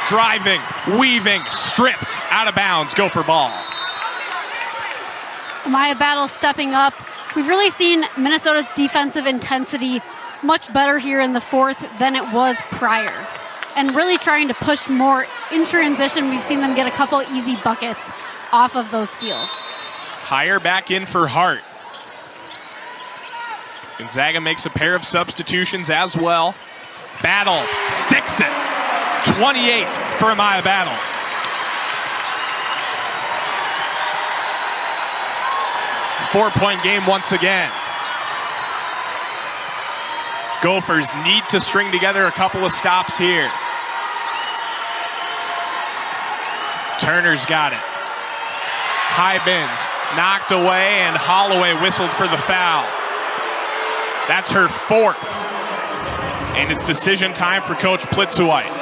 Driving, weaving, stripped, out of bounds, Gopher ball. Maya Battle stepping up. We've really seen Minnesota's defensive intensity much better here in the 4th than it was prior. And really trying to push more in transition. We've seen them get a couple easy buckets off of those steals. Higher back in for Hart. Gonzaga makes a pair of substitutions as well. Battle sticks it. 28 for Amaya Battle. Four-point game once again. Gophers need to string together a couple of stops here. Turner's got it. High-Benz knocked away, and Holloway whistled for the foul. That's her 4th. And it's decision time for Coach Plitzowite.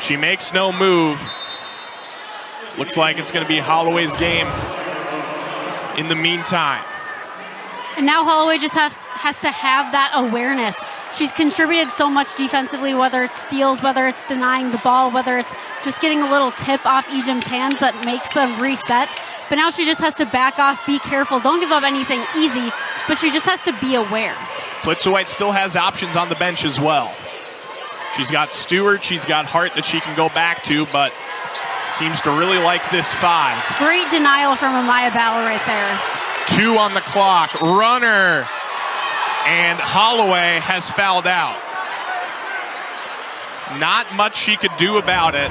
She makes no move. Looks like it's going to be Holloway's game in the meantime. And now Holloway just has to have that awareness. She's contributed so much defensively, whether it's steals, whether it's denying the ball, whether it's just getting a little tip off Ejim's hands that makes them reset. But now she just has to back off, be careful, don't give up anything easy, but she just has to be aware. Plitzowite still has options on the bench as well. She's got Stewart, she's got Hart that she can go back to, but seems to really like this 5. Great denial from Amaya Battle right there. 2 on the clock. Runner. And Holloway has fouled out. Not much she could do about it.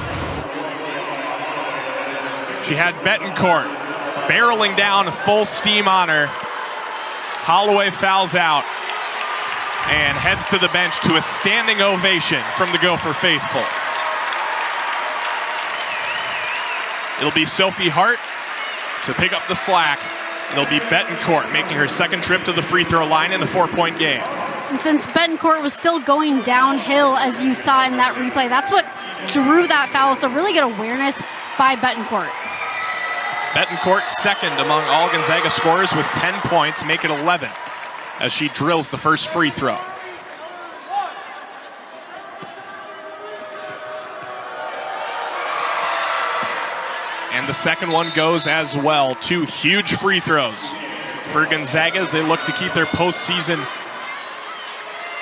She had Betancourt barreling down full steam on her. Holloway fouls out and heads to the bench to a standing ovation from the Gopher faithful. It'll be Sophie Hart to pick up the slack. It'll be Betancourt making her 2nd trip to the free throw line in a 4-point game. And since Betancourt was still going downhill, as you saw in that replay, that's what drew that foul. So really good awareness by Betancourt. Betancourt 2nd among all Gonzaga scorers with 10 points, make it 11 as she drills the first free throw. And the second one goes as well. 2 huge free throws for Gonzaga as they look to keep their postseason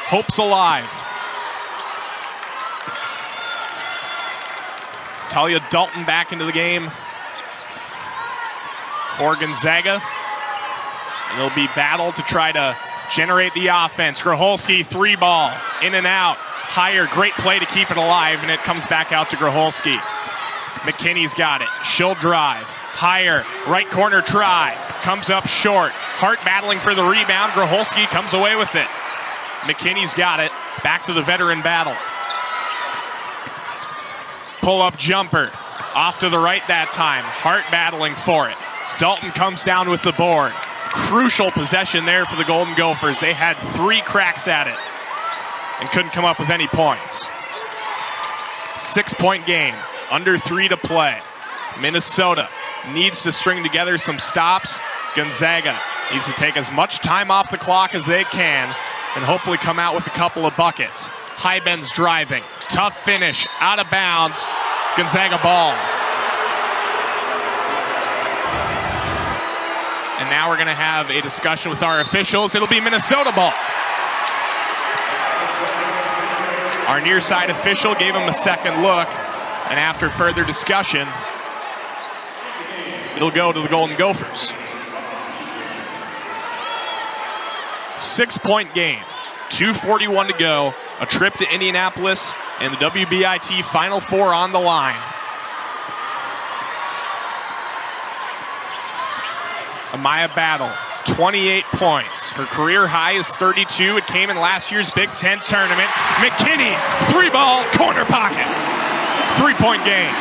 hopes alive. Talia Dalton back into the game for Gonzaga. And it'll be battle to try to generate the offense. Gracholski, 3-ball, in and out. Higher, great play to keep it alive, and it comes back out to Gracholski. McKinney's got it. She'll drive. Higher, right corner try. Comes up short. Hart battling for the rebound. Gracholski comes away with it. McKinney's got it. Back to the veteran battle. Pull-up jumper. Off to the right that time. Hart battling for it. Dalton comes down with the board. Crucial possession there for the Golden Gophers. They had 3 cracks at it and couldn't come up with any points. 6-point game. Under 3 to play. Minnesota needs to string together some stops. Gonzaga needs to take as much time off the clock as they can and hopefully come out with a couple of buckets. Hyben's driving. Tough finish. Out of bounds. Gonzaga ball. And now we're going to have a discussion with our officials. It'll be Minnesota ball. Our near side official gave him a second look, and after further discussion, it'll go to the Golden Gophers. 6-point game, 2:41 to go, a trip to Indianapolis, and the WBIT Final Four on the line. Amaya Battle, 28 points. Her career high is 32. It came in last year's Big Ten tournament. McKinney, 3-ball, corner pocket. 3-point game.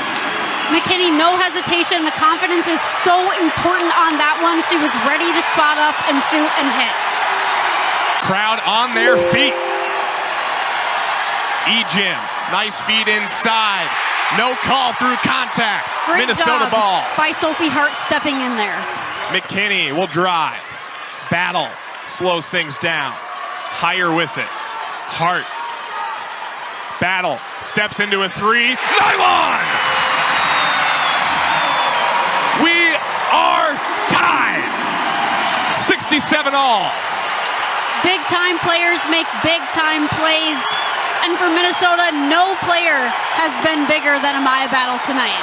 McKinney, no hesitation. The confidence is so important on that one. She was ready to spot up and shoot and hit. Crowd on their feet. E-Jim, nice feed inside. No call through contact. Great Minnesota job ball. by Sophie Hart stepping in there. McKinney will drive. Battle slows things down. Higher with it. Hart. Battle steps into a 3. Nylon! We are tied. 67 all. Big time players make big time plays. And for Minnesota, no player has been bigger than Amaya Battle tonight.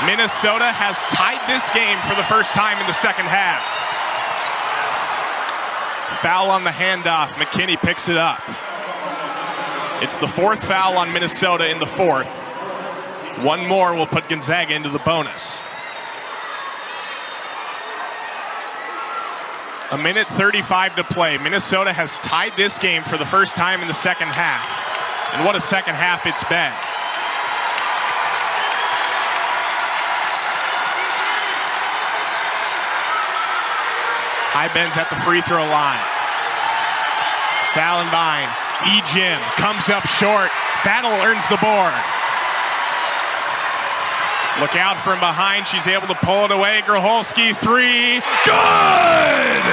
Minnesota has tied this game for the first time in the second half. Foul on the handoff. McKinney picks it up. It's the 4th foul on Minnesota in the 4th. One more will put Gonzaga into the bonus. A minute 35 to play. Minnesota has tied this game for the first time in the second half. And what a second half it's been. Hyben's at the free throw line. Salenbine, E-Jim comes up short. Battle earns the board. Look out from behind. She's able to pull it away. Gracholski, 3. Good!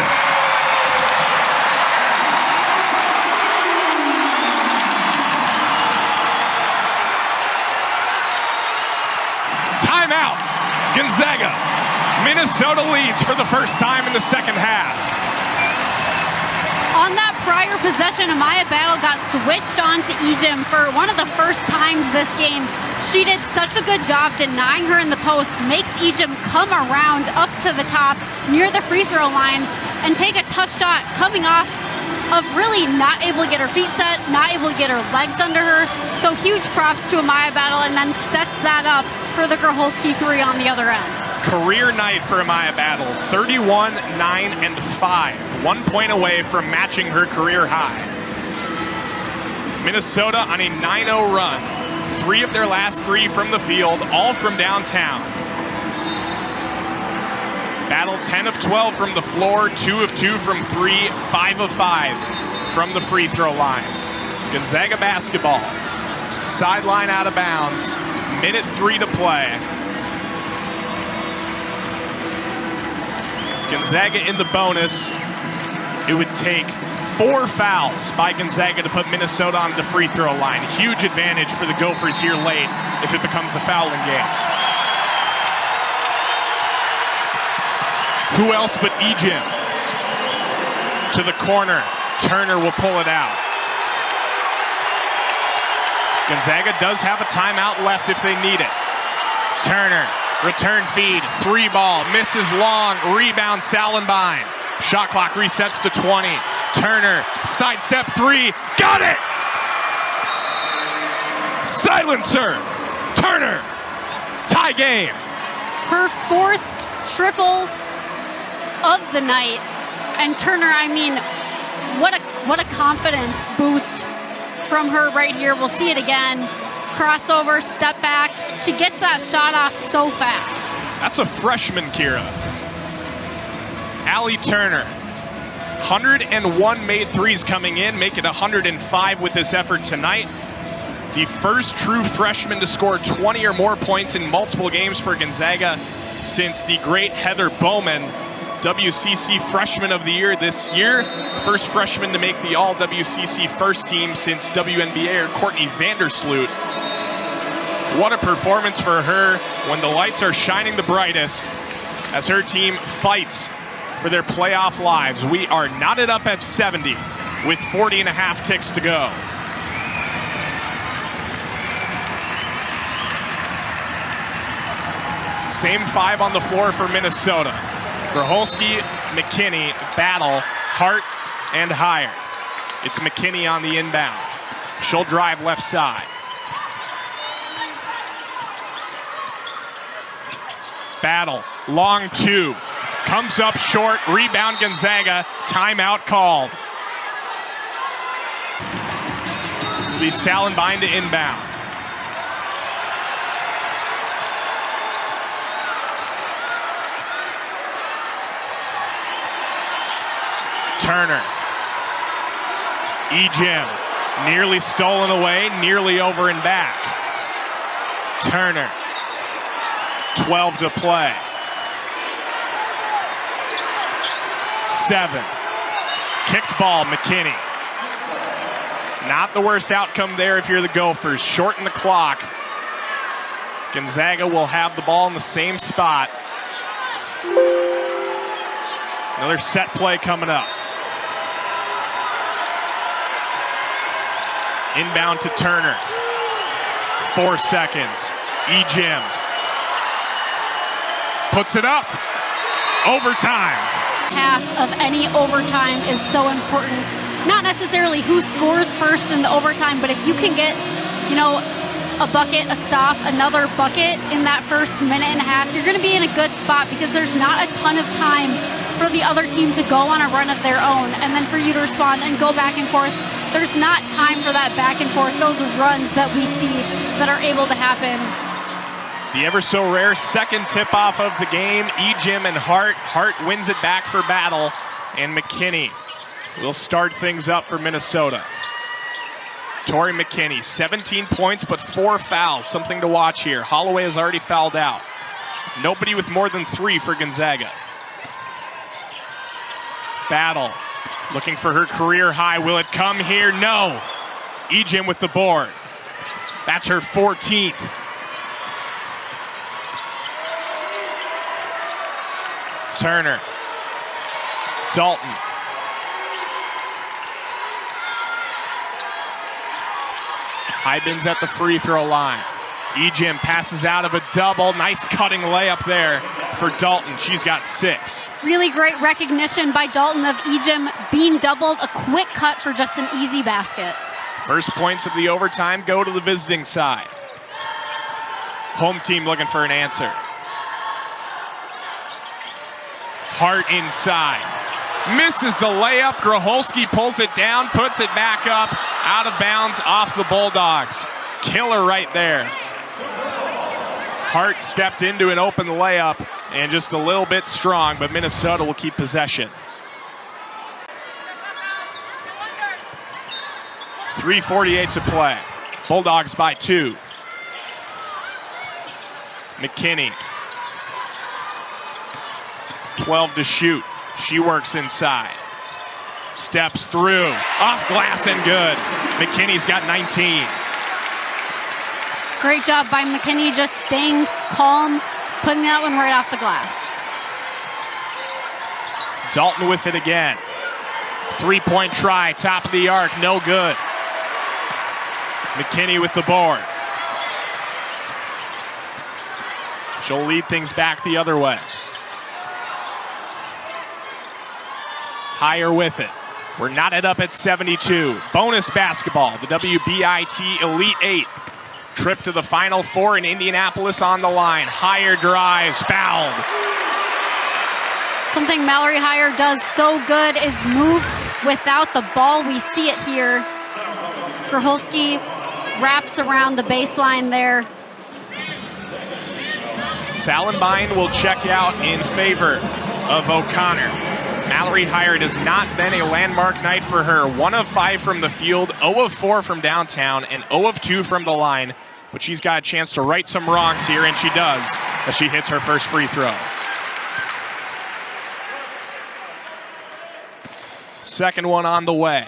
Timeout. Gonzaga. Minnesota leads for the first time in the second half. On that prior possession, Amaya Battle got switched on to E-Jim for one of the first times this game. She did such a good job denying her in the post, makes E-Jim come around up to the top near the free throw line and take a tough shot coming off of really not able to get her feet set, not able to get her legs under her. So huge props to Amaya Battle, and then sets that up for the Gracholski 3 on the other end. Career night for Amaya Battle, 31, 9, and 5. 1 point away from matching her career high. Minnesota on a 9-0 run. 3 of their last 3 from the field, all from downtown. Battle 10 of 12 from the floor, 2 of 2 from 3, 5 of 5 from the free throw line. Gonzaga basketball. Sideline out of bounds. Minute 3 to play. Gonzaga in the bonus. It would take 4 fouls by Gonzaga to put Minnesota on the free throw line. Huge advantage for the Gophers here late if it becomes a fouling game. Who else but E-Jim? To the corner. Turner will pull it out. Gonzaga does have a timeout left if they need it. Turner, return feed, 3 ball, misses long, rebound Salenbein. Shot clock resets to 20. Turner, sidestep 3, got it! Silencer, Turner, tie game. Her 4th triple of the night. And Turner, I mean, what a confidence boost from her right here. We'll see it again. Crossover, step back. She gets that shot off so fast. That's a freshman, Kira. Allie Turner, 101 made threes coming in, make it 105 with this effort tonight. The first true freshman to score 20 or more points in multiple games for Gonzaga since the great Heather Bowman, WCC Freshman of the Year this year. First freshman to make the All-WCC first team since WNBA Courtney Vandersloot. What a performance for her when the lights are shining the brightest as her team fights for their playoff lives. We are knotted up at 70 with 40 and a half ticks to go. Same 5 on the floor for Minnesota. Grocholski, McKinney, Battle, Hart, and Hire. It's McKinney on the inbound. She'll drive left side. Battle, long 2. Comes up short, rebound Gonzaga, timeout called. It'll be Salenbein to inbound. Turner. Ejim, nearly stolen away, nearly over and back. Turner, 12 to play. 7. Kicked ball, McKinney. Not the worst outcome there if you're the Gophers. Shorten the clock. Gonzaga will have the ball in the same spot. Another set play coming up. Inbound to Turner. 4 seconds. Ejim puts it up. Overtime. Half of any overtime is so important. Not necessarily who scores first in the overtime, but if you can get, a bucket, a stop, another bucket in that first minute and a half, you're going to be in a good spot because there's not a ton of time for the other team to go on a run of their own and then for you to respond and go back and forth. There's not time for that back and forth, those runs that we see that are able to happen. The ever so rare second tip-off of the game, Ejim and Hart. Hart wins it back for Battle, and McKinney will start things up for Minnesota. Tori McKinney, 17 points, but 4 fouls, something to watch here. Holloway has already fouled out. Nobody with more than 3 for Gonzaga. Battle, looking for her career high. Will it come here? No. Ejim with the board. That's her 14th. Turner. Dalton. Hybins at the free throw line. Ejim passes out of a double. Nice cutting layup there for Dalton. She's got 6. Really great recognition by Dalton of Ejim being doubled. A quick cut for just an easy basket. First points of the overtime go to the visiting side. Home team looking for an answer. Hart inside. Misses the layup. Grocholski pulls it down, puts it back up, out of bounds, off the Bulldogs. Killer right there. Hart stepped into an open layup and just a little bit strong, but Minnesota will keep possession. 3:48 to play. Bulldogs by 2. McKinney. 12 to shoot. She works inside. Steps through. Off glass and good. McKinney's got 19. Great job by McKinney, just staying calm, putting that one right off the glass. Dalton with it again. 3-point try, top of the arc, no good. McKinney with the board. She'll lead things back the other way. Higher with it. We're knotted up at 72. Bonus basketball, the WBIT Elite 8. Trip to the Final Four in Indianapolis on the line. Higher drives, fouled. Something Mallory Higher does so good is move without the ball. We see it here. Grholski wraps around the baseline there. Salenbine will check out in favor of O'Connor. Mallory Higher has not been a landmark night for her. 1 of 5 from the field, 0 of 4 from downtown, and 0 of 2 from the line. But she's got a chance to right some wrongs here, and she does, as she hits her first free throw. Second one on the way.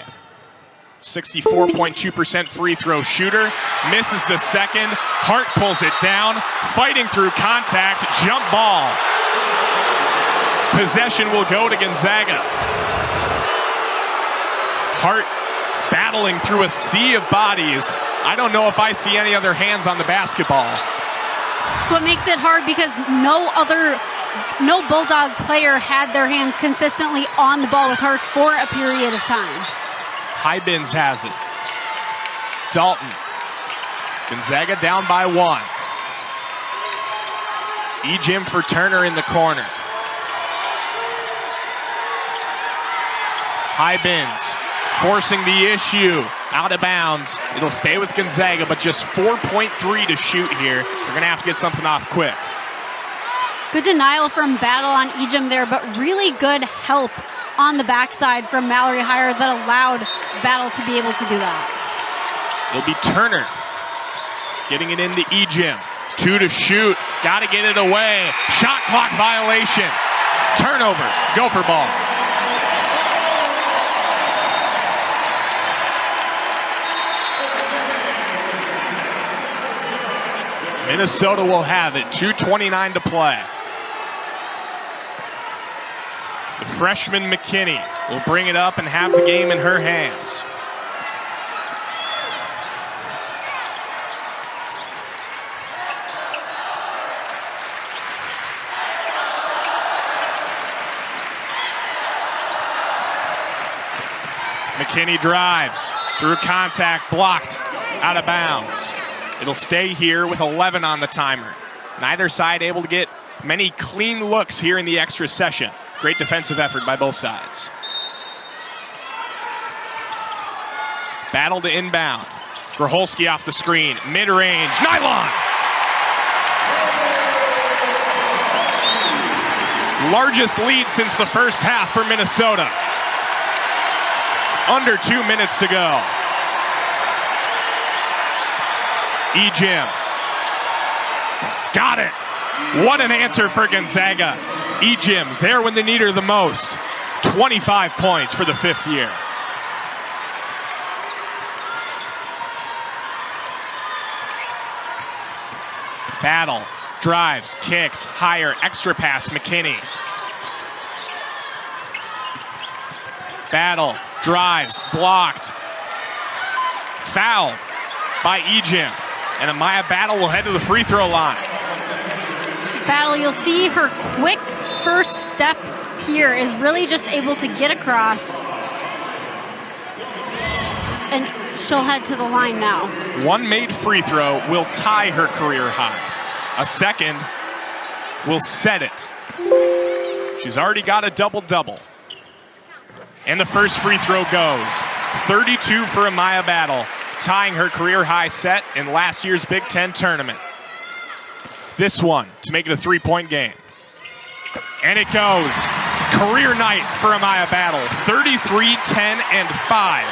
64.2% free throw shooter. Misses the second. Hart pulls it down. Fighting through contact. Jump ball. Possession will go to Gonzaga. Hart battling through a sea of bodies. I don't know if I see any other hands on the basketball. So it makes it hard because no Bulldog player had their hands consistently on the ball with Harts for a period of time. Hybins has it. Dalton. Gonzaga down by 1. Ejim for Turner in the corner. Hybins forcing the issue. Out of bounds. It'll stay with Gonzaga, but just 4.3 to shoot here. They're going to have to get something off quick. Good denial from Battle on Ejim there, but really good help on the backside from Mallory Higher that allowed Battle to be able to do that. It'll be Turner getting it into Ejim. 2 to shoot. Got to get it away. Shot clock violation. Turnover. Gopher ball. Minnesota will have it. 2:29 to play. The freshman McKinney will bring it up and have the game in her hands. McKinney drives through contact, blocked, out of bounds. It'll stay here with 11 on the timer. Neither side able to get many clean looks here in the extra session. Great defensive effort by both sides. Battle to inbound. Grholski off the screen. Mid-range. Nylon! Largest lead since the first half for Minnesota. Under 2 minutes to go. Ejim. Got it. What an answer for Gonzaga. Ejim there when they need her the most. 25 points for the 5th year. Battle. Drives, kicks, Higher, extra pass, McKinney. Battle, drives, blocked. Foul by Ejim. And Amaya Battle will head to the free throw line. Battle, you'll see her quick first step here is really just able to get across. And she'll head to the line now. One made free throw will tie her career high. A second will set it. She's already got a double-double. And the first free throw goes. 32 for Amaya Battle, tying her career high set in last year's Big Ten tournament. This one to make it a 3-point game. And it goes. Career night for Amaya Battle. 33, 10, and 5.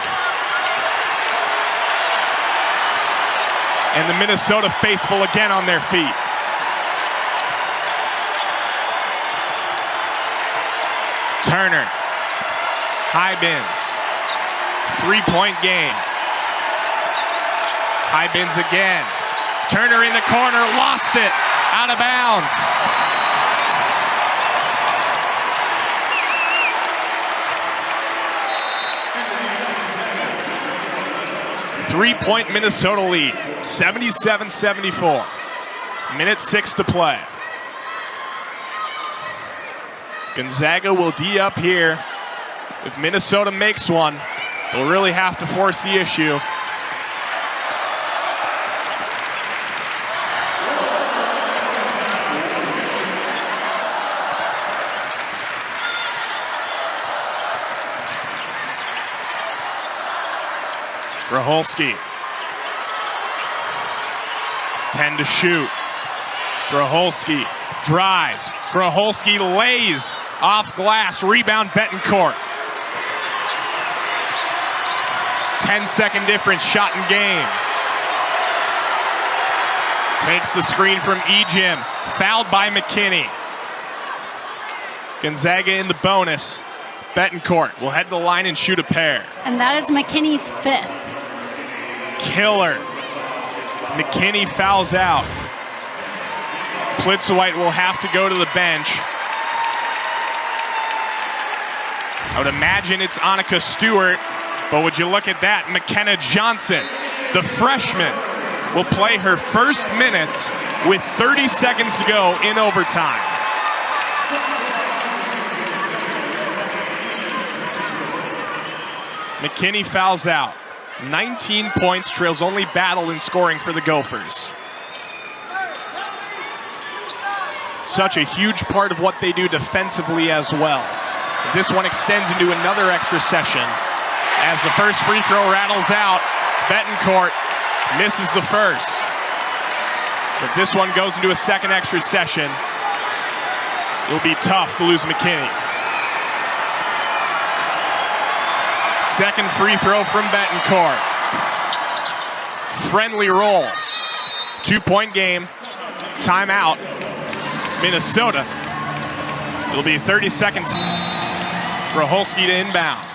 And the Minnesota faithful again on their feet. Turner. Hybins. 3-point game. Hybins again. Turner in the corner, lost it. Out of bounds. Three-point Minnesota lead, 77-74. Minute 6 to play. Gonzaga will D up here. If Minnesota makes one, they'll really have to force the issue. Groholski. 10 to shoot. Groholski drives. Groholski lays off glass. Rebound Betancourt. 10-second difference, shot in game. Takes the screen from Ejim. Fouled by McKinney. Gonzaga in the bonus. Betancourt will head to the line and shoot a pair. And that is McKinney's 5th. Killer. McKinney fouls out. Plitzowite will have to go to the bench. I would imagine it's Annika Stewart, but would you look at that? McKenna Johnson, the freshman, will play her first minutes with 30 seconds to go in overtime. McKinney fouls out. 19 points, trails only Battle in scoring for the Gophers. Such a huge part of what they do defensively as well. This one extends into another extra session. As the first free throw rattles out, Betancourt misses the first. If this one goes into a second extra session, it'll be tough to lose McKinney. Second free throw from Betancourt. Friendly roll. 2-point game. Timeout. Minnesota. It'll be 30 seconds. Groholski to inbound.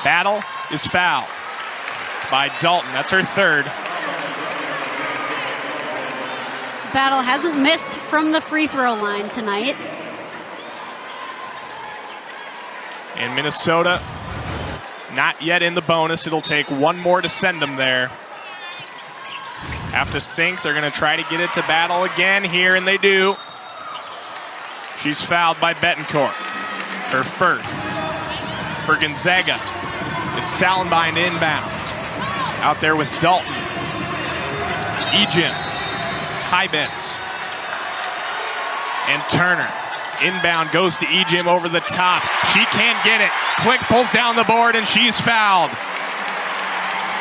Battle is fouled by Dalton. That's her 3rd. Battle hasn't missed from the free throw line tonight. And Minnesota not yet in the bonus. It'll take one more to send them there. Have to think they're going to try to get it to Battle again here, and they do. She's fouled by Betancourt. Her 1st. For Gonzaga, it's Salenbein inbound. Out there with Dalton. Ejim. Hybens. And Turner. Inbound goes to Ejim over the top. She can't get it. Click pulls down the board, and she's fouled.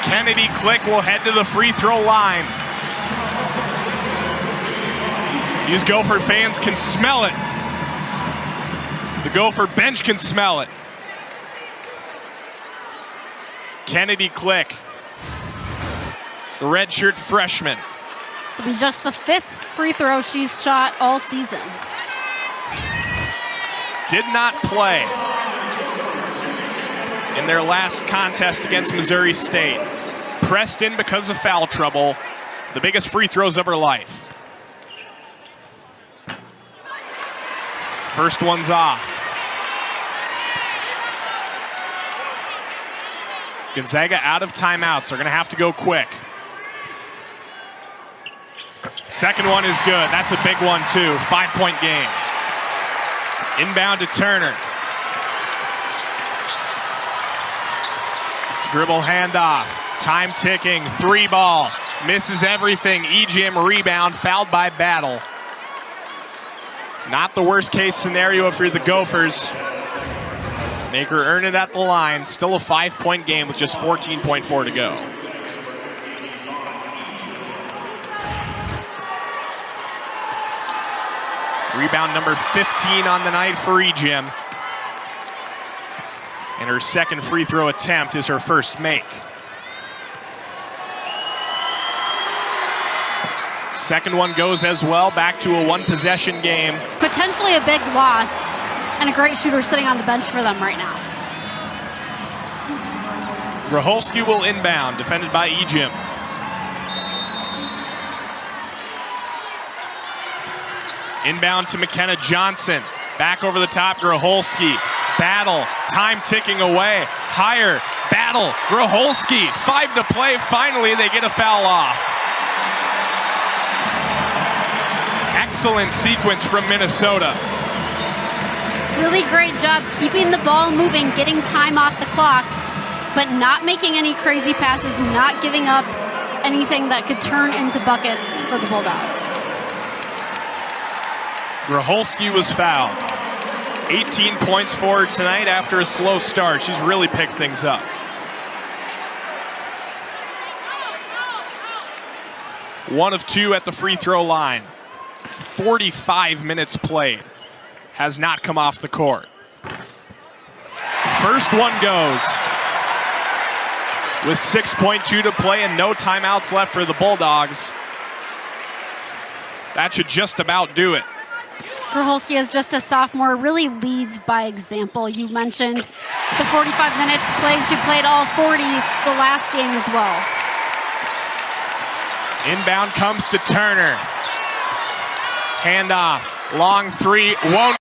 Kennedy Click will head to the free throw line. These Gopher fans can smell it. The Gopher bench can smell it. Kennedy Click, the redshirt freshman. This will be just the 5th free throw she's shot all season. Did not play in their last contest against Missouri State. Pressed in because of foul trouble. The biggest free throws of her life. First one's off. Gonzaga out of timeouts. They're going to have to go quick. Second one is good. That's a big one, too. 5-point game. Inbound to Turner. Dribble handoff. Time ticking. 3-ball. Misses everything. Ejim rebound. Fouled by Battle. Not the worst case scenario for the Gophers. Make her earn it at the line. Still a 5-point game with just 14.4 to go. Rebound number 15 on the night for Ejim. And her second free throw attempt is her first make. Second one goes as well, back to a 1-possession game. Potentially a big loss, and a great shooter sitting on the bench for them right now. Groholski will inbound, defended by Ejim. Inbound to McKenna Johnson. Back over the top, Groholski. Battle, time ticking away. Higher, Battle, Groholski. 5 to play, finally they get a foul off. excellent sequence from Minnesota. Really great job keeping the ball moving, getting time off the clock, but not making any crazy passes, not giving up anything that could turn into buckets for the Bulldogs. Gracholski was fouled. 18 points for her tonight after a slow start. She's really picked things up. One of two at the free throw line. 45 minutes played. Has not come off the court. First one goes. With 6.2 to play and no timeouts left for the Bulldogs. That should just about do it. Gracholski is just a sophomore, really leads by example. You mentioned the 45 minutes played. She played all 40 the last game as well. Inbound comes to Turner. Handoff, long three, won't